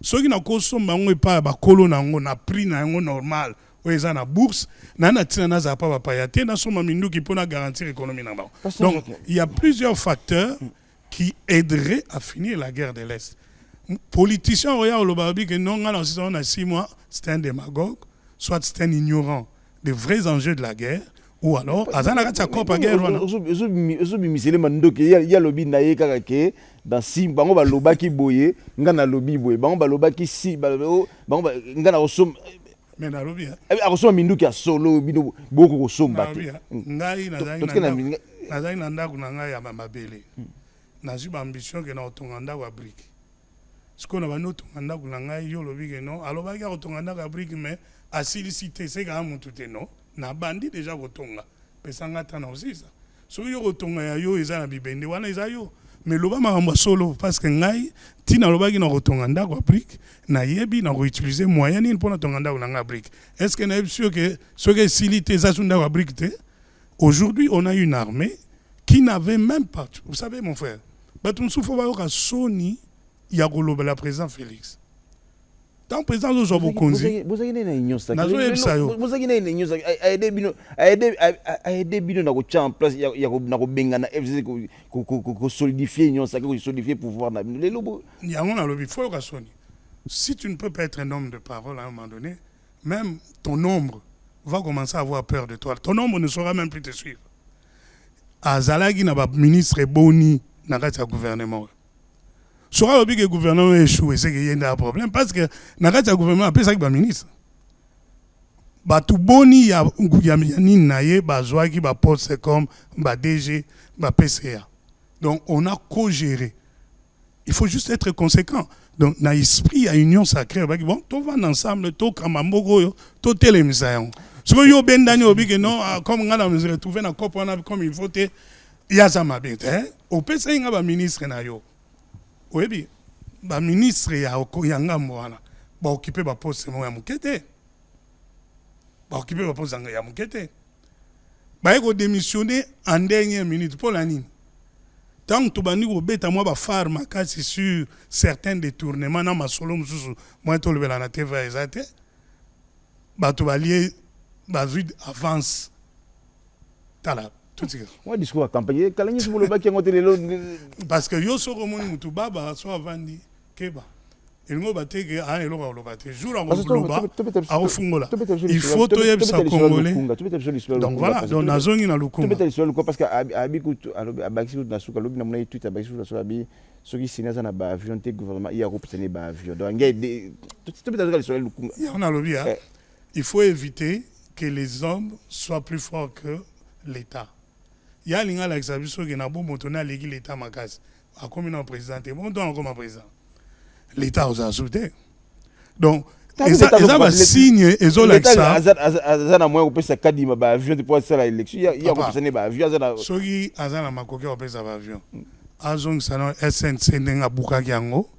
soki na kosomba ngo epa ba kolo na ngo na prix na ngo normal oyo eza na bourse na tina naza pa bapaya te na soma minduki pona garantir économie na bango. Donc il y a plusieurs facteurs qui aideraient à finir la guerre de l'Est. Politicien regarde le barbi que non, on a 6 mois, c'est un démagogue, soit c'est un ignorant des vrais enjeux de la guerre, ou alors, Azana Katsakop à guerre. Il y a lobby naïe karake, dans 6 bango ba loba ki boye, ngana lobby boye, bango ba loba ki si, bango ba ngana osom. Mais na lobby. A osom minduki a solo bino boko osom baté. Ngai nazai nanda kunanga ya mabele. Nazu ba ambition que na otonganda wa brique. Ce qu'on a notre mandat pour l'angai yo lobi que non alors baga otonganda ka brique mais à silicité c'est quand même tout non na bandi déjà otonga pesanga tana aussi ça so yo otonga ya yo eza na bibende wana eza yo mais loba makambo solo parce que ngai tina lobaki na otonganda ka brique na yebi na réutiliser moyen ni pour otonganda ka brique est-ce que na sûr que ce que silicité ça sunda ka brique te aujourd'hui on a une armée qui n'avait même pas vous savez mon frère batum soufo ba ka soni il y a la président Félix. Tant président de Jobo Konzi. Vous avez une union ça. Vous avez une union ça. Aide bino na ko en place ya ko na ko benga na FCC ko solidifier union ça ko solidifier pouvoir na bino. Lelo il y a un lobby faut ka soni. Si tu ne peux pas être un homme de parole à un moment donné, même ton ombre va commencer à avoir peur de toi. Ton ombre ne saura même plus te suivre. Azalagi na ba ministre Boni na kati ya gouvernement. Sera le gouvernement échoué, c'est qu'il y a un problème parce que dans le gouvernement, après ça, il y a un ministre. Tout boni, il y a ni naïe, qui va poste comme DG, PCA. Donc on a co-géré. Il faut juste être conséquent. Donc dans l'esprit, il y a une union sacrée. Bon, tout va ensemble, tout kamambogo, tout télémisayon. Ce que yo ben dani obi que non, comme on a retrouvé dans COP, comme il faut, il y a ça ma bête. Au PCA, il y a un ministre na yo. Oui, bien. Le ministre Yanga Moana va occuper le poste de Moukete. Va occuper le poste de Moukete. Va démissionner en dernière minute pour la ligne. Tant que tu vas nous bêta moi va faire ma casse sur certains détournements dans ma solo moi tu le la TV exacte. Bah tu vas lier bah vite avance. Tala. Moi, discours à campagne, parce que yo so romoni mutu baba so avandi keba. Il ngo bateke a elo ba lobate. Jour à globa a ofungola. Il faut to yebisa congolais. Donc voilà, donc nazongi na lukunga. Parce que abiku abakisi na suka lobi na mona tweet abakisi na suka bi soki sinaza na ba avion te gouvernement ya représenter ba avion. Donc ngai to betali sur lukunga. On a lobby hein. Il faut éviter que les hommes soient plus forts que l'État. Il y a l'inga l'exabiso qui n'a pas montonné l'État makasi. A comme un président, bon donc comme un président. L'État aux a soutenu. Donc ça va signer et l'État azana moins au pesa kadima ba avion de pour ça l'élection il y a représenter ba avion azana soki azana makoki au pesa ba avion. Azong salon SNC ndenga bukaki yango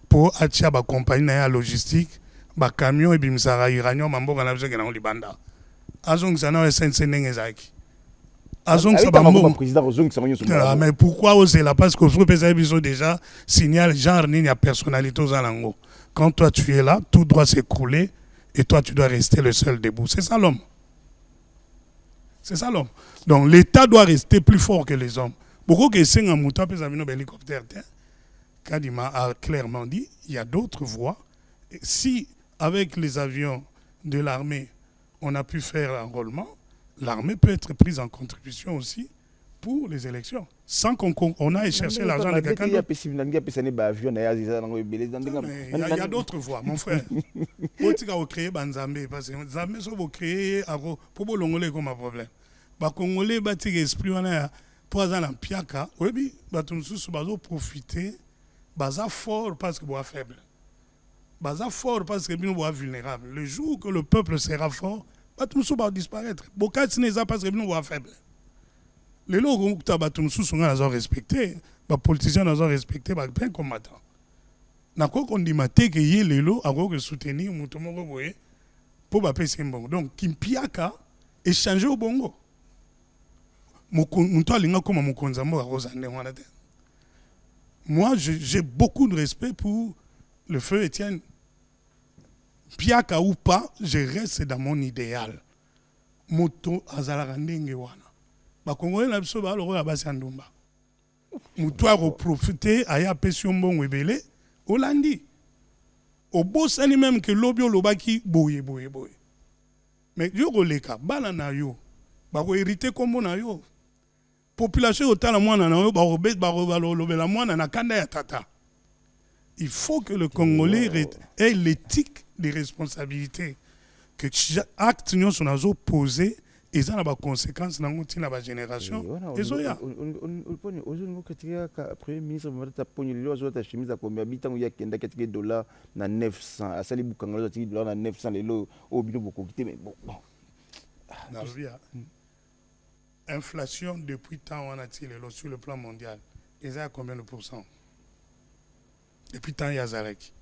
pour atia ba compagnie na logistique ba camion et bimsara iranien mamboka na biso ke na libanda. azong sana SNC nengezaki. Mais pourquoi oser là? Parce que vous avez déjà signal genre ni a personnalité aux alango. Quand toi tu es là, tout doit s'écrouler et toi tu dois rester le seul debout. C'est ça l'homme. C'est ça l'homme. Donc l'État doit rester plus fort que les hommes. Pourquoi que c'est un mouton peut avoir un hélicoptère? Kadima a clairement dit il y a d'autres voies. Si avec les avions de l'armée on a pu faire l'enrôlement, l'armée peut être prise en contribution aussi pour les élections, sans qu'on aille chercher l'argent de quelqu'un d'autre. Il y a d'autres voies, mon frère. Pour créer Banzambé, parce que Zambé, ça va créer pour l'Ongolais comme un problème. Les Congolais, ils esprit pour aller en Piaka, oui, ils vont profiter, ils fort parce qu'ils sont faibles. Ils sont fort parce qu'ils sont vulnérables. Le jour que le peuple sera fort, ils vont disparaître. Beaucoup de gens parce qu'ils sont faibles. Les gens qui sont respectés, les politiciens ont respecté les combattants. On dit que les gens ont soutenu les pour faire bon. Donc, Kimpiaka est changé au Bongo. Moi, j'ai beaucoup de respect pour le feu Étienne. Piaka ou pas, je reste dans mon idéal. Moto azalarandenge wana. Ba Congolais na biso ba loko ya basi andumba. Mutu a profiter aya pesi mbongo ebele Olandi. Obosani même que lobio lobaki boye. Mais yo goleka bana na yo. Ba ko hériter kombo na yo. Population otala mwana na yo ba lobela mwana na kanda ya tata. Il faut que le Congolais ait l'éthique des responsabilités. Que chaque acte nous sommes posé et ça a des conséquences dans la génération. Et ça y a. Premier ministre a pogné le jour de la chemise à combien de temps il y a quelques dollars na 900 à sali bukangalo de dollars na 900 les lots au bio beaucoup quitté mais bon. Inflation depuis tant on a tiré sur le plan mondial. Et ça a combien de pourcents? Depuis tant il y a Zarek.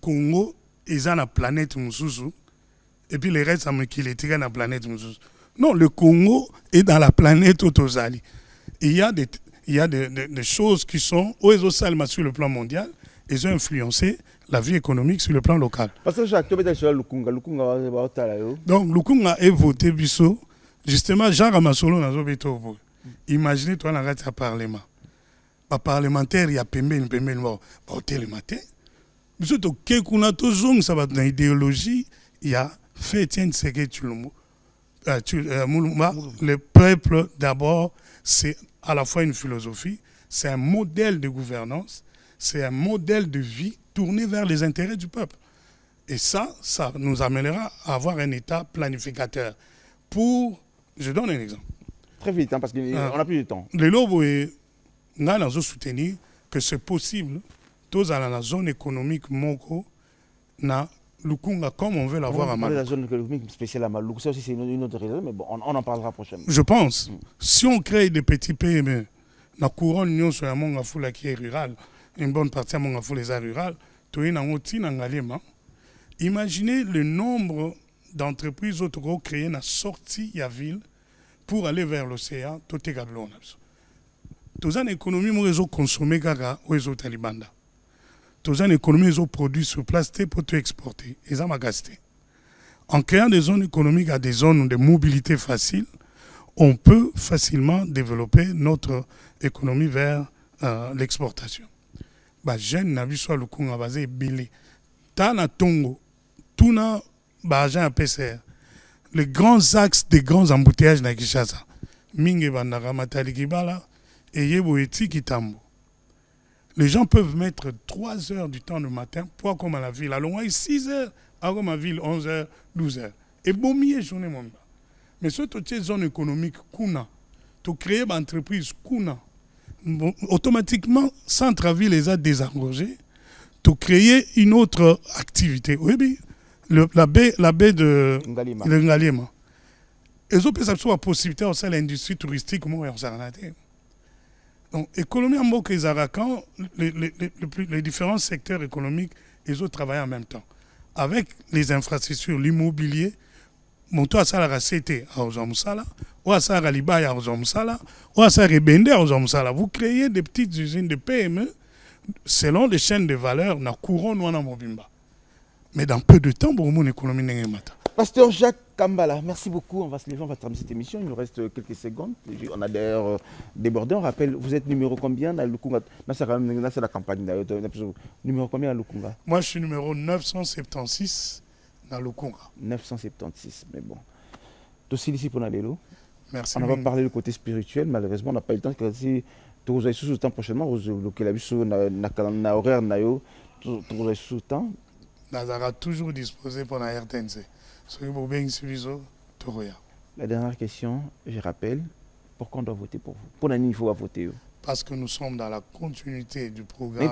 Congo est dans la planète Moussous et puis les restes qui est dans la planète Moussous. Non, le Congo est dans la planète Otozali. Il y a des choses qui sont sur le plan mondial et ils ont influencé la vie économique sur le plan local. Parce que Jacques, tu es sur Lukunga. Donc Lukunga est voté biso justement Jean Ramassolo n'a pas été. Imaginez toi dans le parlement. Pas parlementaire il y a pembe voter le matin. Surtout qu'on a toujours ça va dans l'idéologie, il y a fait Etienne Tshisekedi Tshilombo. Le peuple d'abord, c'est à la fois une philosophie, c'est un modèle de gouvernance, c'est un modèle de vie tourné vers les intérêts du peuple. Et ça nous amènera à avoir un État planificateur. Je donne un exemple. Très vite, hein, parce qu'on n'a plus de temps. Les lobes, nous avons soutenu que c'est possible. Tous dans la zone économique Moko, na Lukunga comme on veut l'avoir à Maluku. La zone économique spéciale à Maluku, ça aussi c'est une autre raison, mais bon, on en parlera prochainement. Je pense, si on crée des petits PME, la couronne union sur la Mongafula qui est rurale, une bonne partie de Mongafula est rurale, imaginez le nombre d'entreprises autres créées dans la sortie de la ville pour aller vers l'océan, tout est gablon. Tous en économie, nous avons consommé gaga ou les autres talibanda. Tous en économie, ils ont produit sur place pour tout exporter. Ils ont gasté. En créant des zones économiques à des zones de mobilité facile, on peut facilement développer notre économie vers l'exportation. Jeune n'a vu soit le Congo basé Billy. Tana Tongo, Tuna Bajan PCR. Les grands axes des grands embouteillages dans Kinshasa. Minge Bandara Matali Kibala et Yeboeti Kitambo. Les gens peuvent mettre 3 heures du temps le matin pour comme à la ville. Alors, 6 heures, à ma ville, 11 heures, 12 heures. Et bon, journée, mon gars. Mais surtout, ces zones économiques, Kuna, tu crées une entreprise, Kuna, automatiquement, centre-ville les a désengorgés, tu crées une autre activité. Oui, la baie de Ngalima. Et ça peut être la possibilité aussi de l'industrie touristique, moi, en Zarnate. Donc, l'économie en Moko et Zarakan, les différents secteurs économiques, ils ont travaillé en même temps. avec les infrastructures, l'immobilier, moto asala CT à Ozamsala, ou asala Libaya à Ozamsala, ou asala Bende à Ozamsala. Vous créez des petites usines de PME selon les chaînes de valeur na couronne ou na mobimba. Mais dans peu de temps, pour mon économie n'est pas. Pasteur Jacques Kambala, merci beaucoup. On va se lever, on va terminer cette émission. Il nous reste quelques secondes. On a d'ailleurs débordé. On rappelle, vous êtes numéro combien dans Lukunga? C'est la campagne. Numéro combien à Lukunga? Moi, je suis numéro 976 dans Lukunga. 976, mais bon. Aussi ici pour Nalélo. Merci. On va parler du côté spirituel. Malheureusement, on n'a pas eu le temps. Si vous avez sous le temps prochainement, vous avez sur na horaire nayo, vous avez sous le temps. Nazara toujours disposé pour la RTNC. La dernière question, je rappelle, pourquoi on doit voter pour vous? Pour l'année, il faut voter. Parce que nous sommes dans la continuité du programme.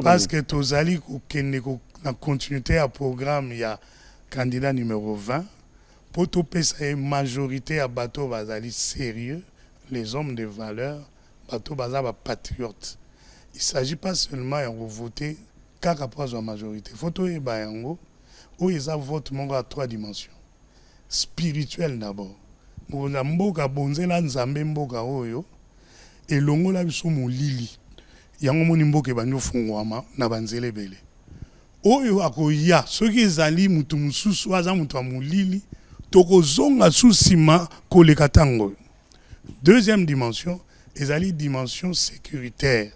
Parce que Tozali, la continuité à programme, il y a candidat numéro 20. Pour tout une majorité à bateau Bazali sérieux, les hommes de valeur, bateau Bazali patriote. Il ne s'agit pas seulement de voter car rapport à la majorité. Il faut tout où ils ont vote à 3 dimensions. Spirituel d'abord. Mboka bonzela nzambe mboka oyo et longola biso molili. Yango moni mboka banyo fungwama na banzele bele. Oyo akoya soki ezali mutu mususu aza mutu molili tokozonga susima koleka tango. Deuxième dimension, ezali dimension sécuritaire.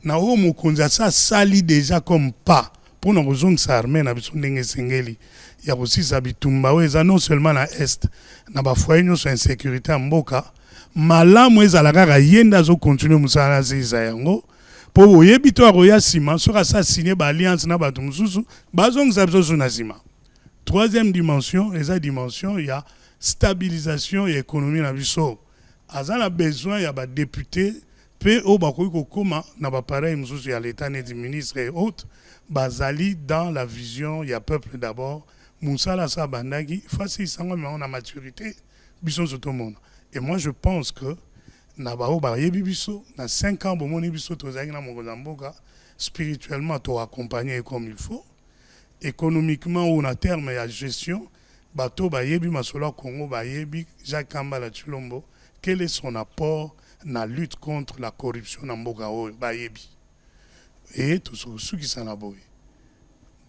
Na o mokonzi asa sali déjà comme pas pour nous rejoindre sa armée na biso ndenge sengeli ya kosisa bitumba oyo eza non seulement na est na bafoye nyonso insécurité ya mboka malamu ezala kaka ye nde azokontinue mosala asisa yango mpo boyebi to akoya nsima soki asasigne baalliance na bato mosusu bazongisa biso so na nsima. Troisième dimension eza dimension ya stabilisation ya économie na biso aza na besoin ya badéputé mpe oyo bakoki kokóma na bapareil mosusu ya l'état neti ministre et autres bazali dans la vision, il y a peuple d'abord. Moussala sa bandagi, face à on a maturité, biso sur tout le monde. Et moi je pense que Nabao Baryebi biso, na 5 ans, bon biso tozaki na Mongozamboka, spirituellement to accompagner comme il faut, économiquement ou na terme ya gestion, bato Bayebi Masolo Congo Bayebi, Jacques Kambala Chulombo, quel est son apport na lutte contre la corruption na Mboka Bayebi. Et tout ceux qui s'en aboyent.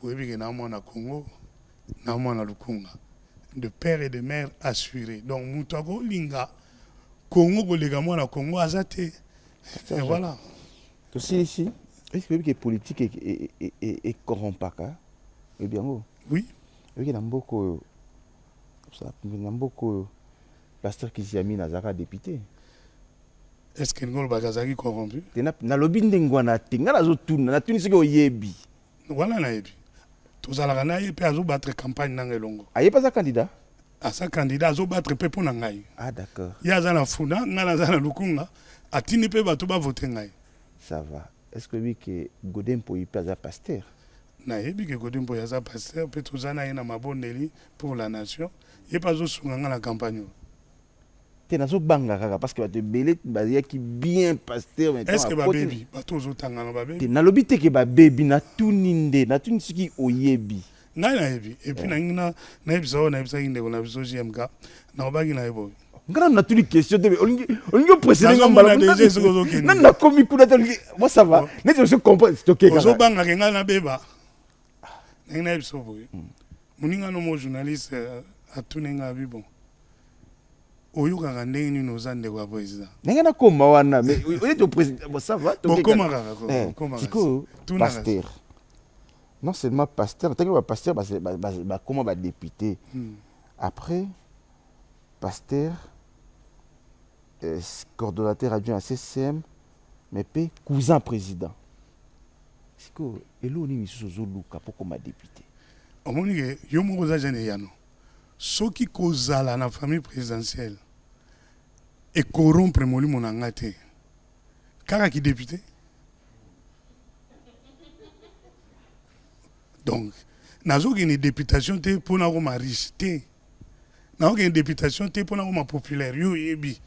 Vous voyez que nous na Congo, nous na Lukunga. De père et de mère assurés. Donc, Moutago Linga, Congo, les gars, na Congo, Azate. Et voilà. Aussi ici, est-ce que la politique est corrompue? Eh bien, oui. Il y a beaucoup de pasteurs qui s'y a mis Nazara député. Est-ce que nous sommes corrompus? Na lobi ndengwana tinga na zotuna na tunisi ko yebi. Voilà na yebi. Tous ala na yebi azo battre campagne na ngelongo. Aye pas sa candidat? A sa candidat azo battre pe pour na ngai. Ah d'accord. Ya za na funa ngala za na lukunga atini pe bato ba voter ngai. Ça va. Est-ce que oui que Godempo y pas pasteur? Na yebi que Godempo ya za pasteur pe tozana ina mabondeli pour la nation. Ye pas zo sunga na campagne. Parce que tu belé qui bien pasteur maintenant. Est-ce que baby bato zo tanga na baby? Na lobité que baby na tuninde na tunisiki oyebi. Na yebi et puis na ebiso na ebiso inde na ebiso JMK na obagi na ebo. Ngana na tuli question de on précédent ngambala déjà ce que na na komi kuna moi ça va. Mais je comprends c'est OK. Ozo banga kenga na beba. Na ebiso boy. Muninga no mo journaliste atunenga bibo. Oyuka ndenge ni nozande kwa président. Nengana koma wana mais on président ça va to koma kaka koma. Tiko pasteur. Non seulement pasteur, tant que pasteur comment va député. Après pasteur coordonnateur adjoint à CCM mais pe cousin président. Tiko elo ni misozo luka poko ma député. Omoni ke yo mo za jene yano. Soki kozala na famille présidentielle et corrompre moli monangate kaka ki député. Donc nazo une députation te pona ko ma riche te nazo une députation te pona ko ma populaire yo yebi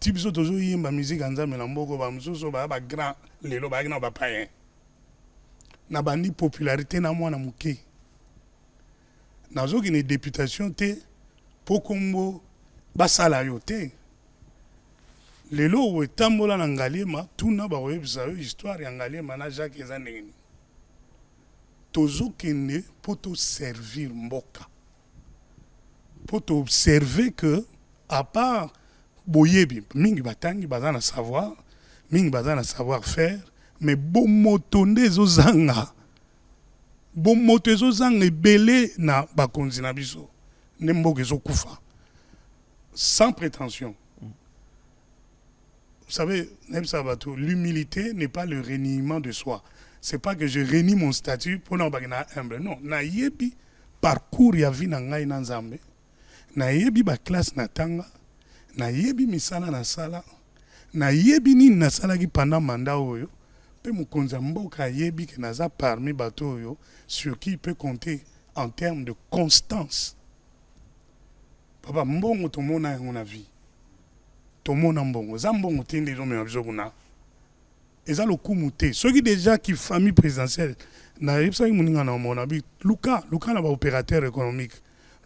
tibiso tozo yimba musique nzambe na mboko ba mususu ba grand lelo ba na ba payen na bandi popularité na mwana muke nazoki une députation te po kombo basala yo te lelo oyo etambola na Ngaliema tuna bakoyebisa yo histoire ya Ngaliema na Jacques eza ndenge nini tozokende po toservir mboka po toobserve que à part boyebi mingi batangi baza na savoir mingi baza na savoir faire mais bomoto nde ezozanga bomoto ezozanga ebele na bakonzi na biso nde mboka ezokufa sans prétention. Vous savez, l'humilité n'est pas le reniement de soi. C'est pas que je renie mon statut pour n'en pas humble. Non, na yebi parcours ya vie na ngai na nzambe. Na yebi ba classe na tanga. Na yebi misala na sala. Na yebi ni na sala ki pendant mandat oyo. Pe mukonza mboka yebi que naza parmi bato oyo sur qui il peut compter en termes de constance. Papa mbongo tomona yango na vie. Tomona mbongo za mbongo tinde ezo mema biso kuna eza lokumu te soki déjà qui famille présidentielle na yebisa muninga na mona bi luka na ba opérateur économique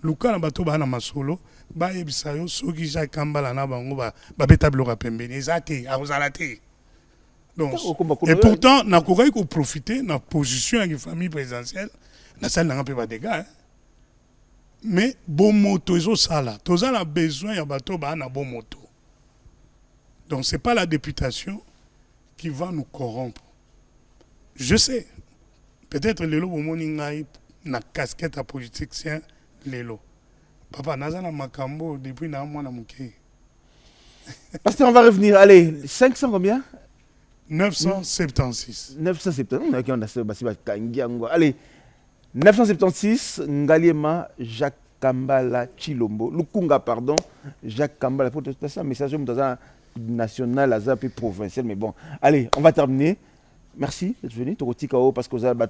luka na bato ba na masolo ba yebisa yo soki Jacques Kambala na bango ba beta biloko pembeni eza te azala te donc et pourtant na kokai ko profiter na position ya famille présidentielle na salle na pe ba dégâts mais bon moto ezo sala tozala besoin ya bato ba na bon moto. Donc, ce n'est pas la députation qui va nous corrompre. Je sais. Peut-être Lelo Bomoningaï na casquette à politicien Lelo. Papa, Nazana Makambo, depuis na mois na mouké. Pasteur, on va revenir. Allez, 500 combien 976. 976. Allez, 976, Ngaliema, Jacques Kambala Chilombo. Lukunga, pardon. Jacques Kambala. Pour passer un message, national, azap et provincial, mais bon. Allez, on va terminer. Merci d'être venu. Tokotikao parce que vous avez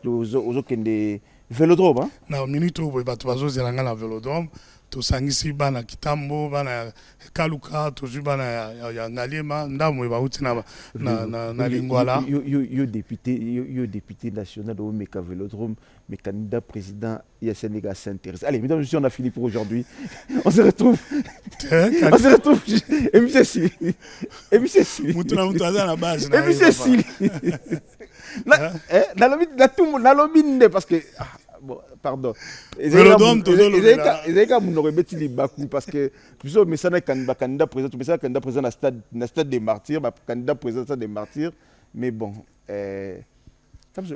des vélodromes. Hein? Non, minute où vous avez un vélodrome. To sangisi bana kitambo bana kaluka to zubana ya Ngaliema ndamu ba uti na lingwala yo député national au Meka Vélodrome mais candidat président ya Sénégal s'intéresse. Allez mesdames et messieurs, on a fini pour aujourd'hui. On se retrouve émission Sili mutuna na base na émission Sili na lobinde parce que bon, pardon. Vélodrome parce que plutôt mais ça n'est candidat président, mais ça candidat président na stade des martyrs, candidat président stade des martyrs, mais bon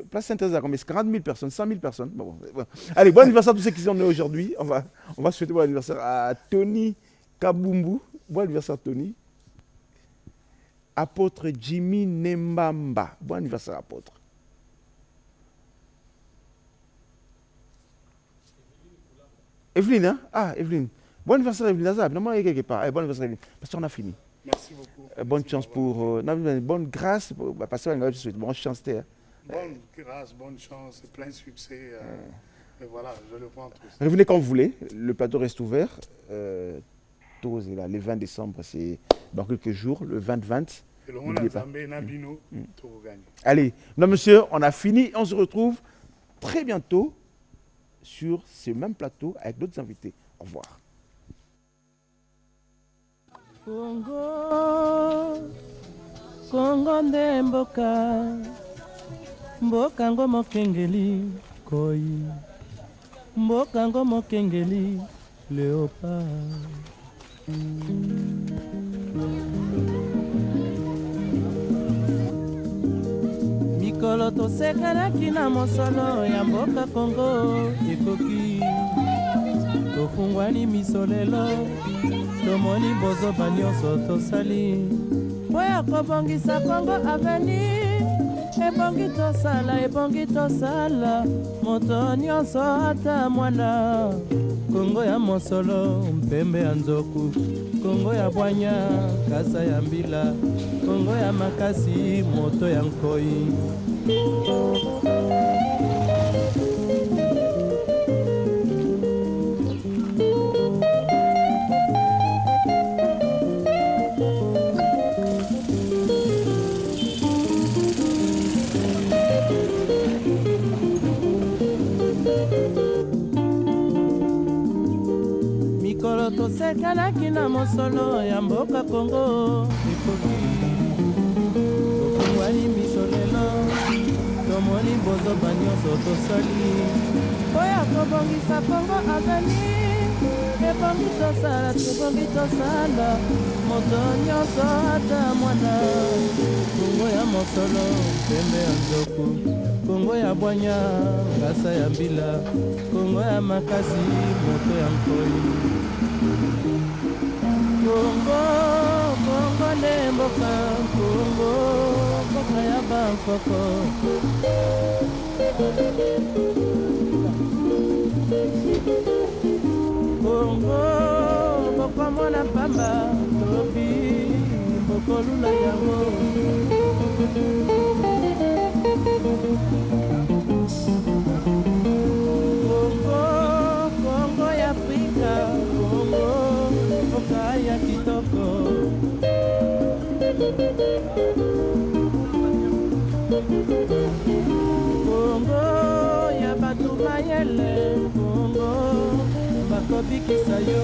place Saint-Thérèse comme 40 000 personnes, 100 000 personnes. Bon. Allez, bon anniversaire à tous ceux qui sont nés aujourd'hui. On va souhaiter bon anniversaire à Tony Kabumbu. Bon anniversaire Tony. Apôtre Jimmy Nembamba. Bon anniversaire apôtre. Evelyne, hein? Ah, Evelyne. Bon anniversaire, Evelyne Azab. Non, il y a quelque part. Bon anniversaire, Evelyne. Parce qu'on a fini. Merci beaucoup. Bonne chance pour. Bonne grâce. Parce que bonne chance. Bonne grâce, bonne chance, plein de succès. Et voilà, je le prends tous. Revenez quand vous voulez. Le plateau reste ouvert. Le 20 décembre, c'est dans quelques jours. Le 20-20. N'oubliez pas. Allez, non, monsieur, on a fini. On se retrouve très bientôt sur ce même plateau avec d'autres invités. Au revoir. Congo nde mboka ngo mokengeli koi mboka ngo mokengeli léopard mikolo tosekelaki na mosolo ya mboka Congo ekoki tofungwani miso lelo tomoni bozoba nyonso tosali mpo ya kobongisa Congo avenir ebongi tosala moto nyonso ata mwana Congo ya mosolo mpembe ya nzoku Congo ya bwanya kasa ya mbila Congo ya makasi moto ya nkoi mikolo tosekanaki na mosolo ya mboka Kongo ekoki tokongwani miso lelo tomoni bozoba nyonso tosali oya kobongisa Kongo azali ebongi tosala tebongi tosala moto nyonso ata mwana Kongo ya mosolo pembe ya nzoku Kongo ya bwanya ngasa ya mbila Kongo ya makasi moto ya nkoi Kongo Kongo ne mboka Kongo mboka ya Bangkoko Kongo mboka mwana pamba tobi mboko lula yango Kongo Kongo ya Afrika Kongo mboka ya kitoko Kongo ya batu mayele Kongo bakobikisa yo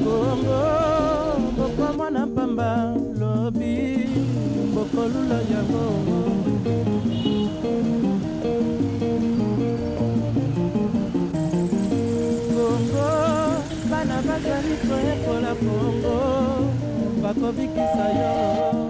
Kongo mboko mwana pamba lobi mboko lula yango Kongo bana bazali koyekola Kongo bakobikisa yo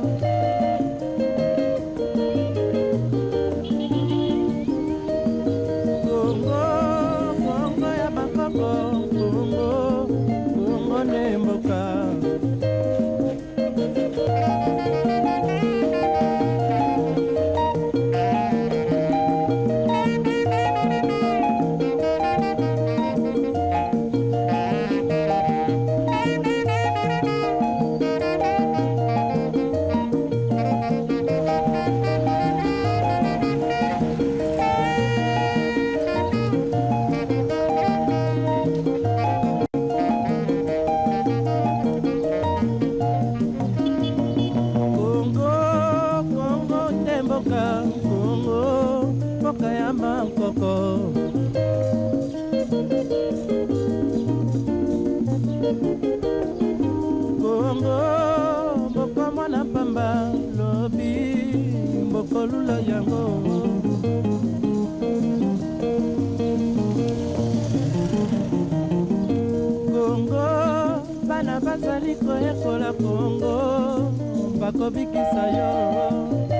lula yango Kongo bana bazali koyekola Kongo bakobikisa yo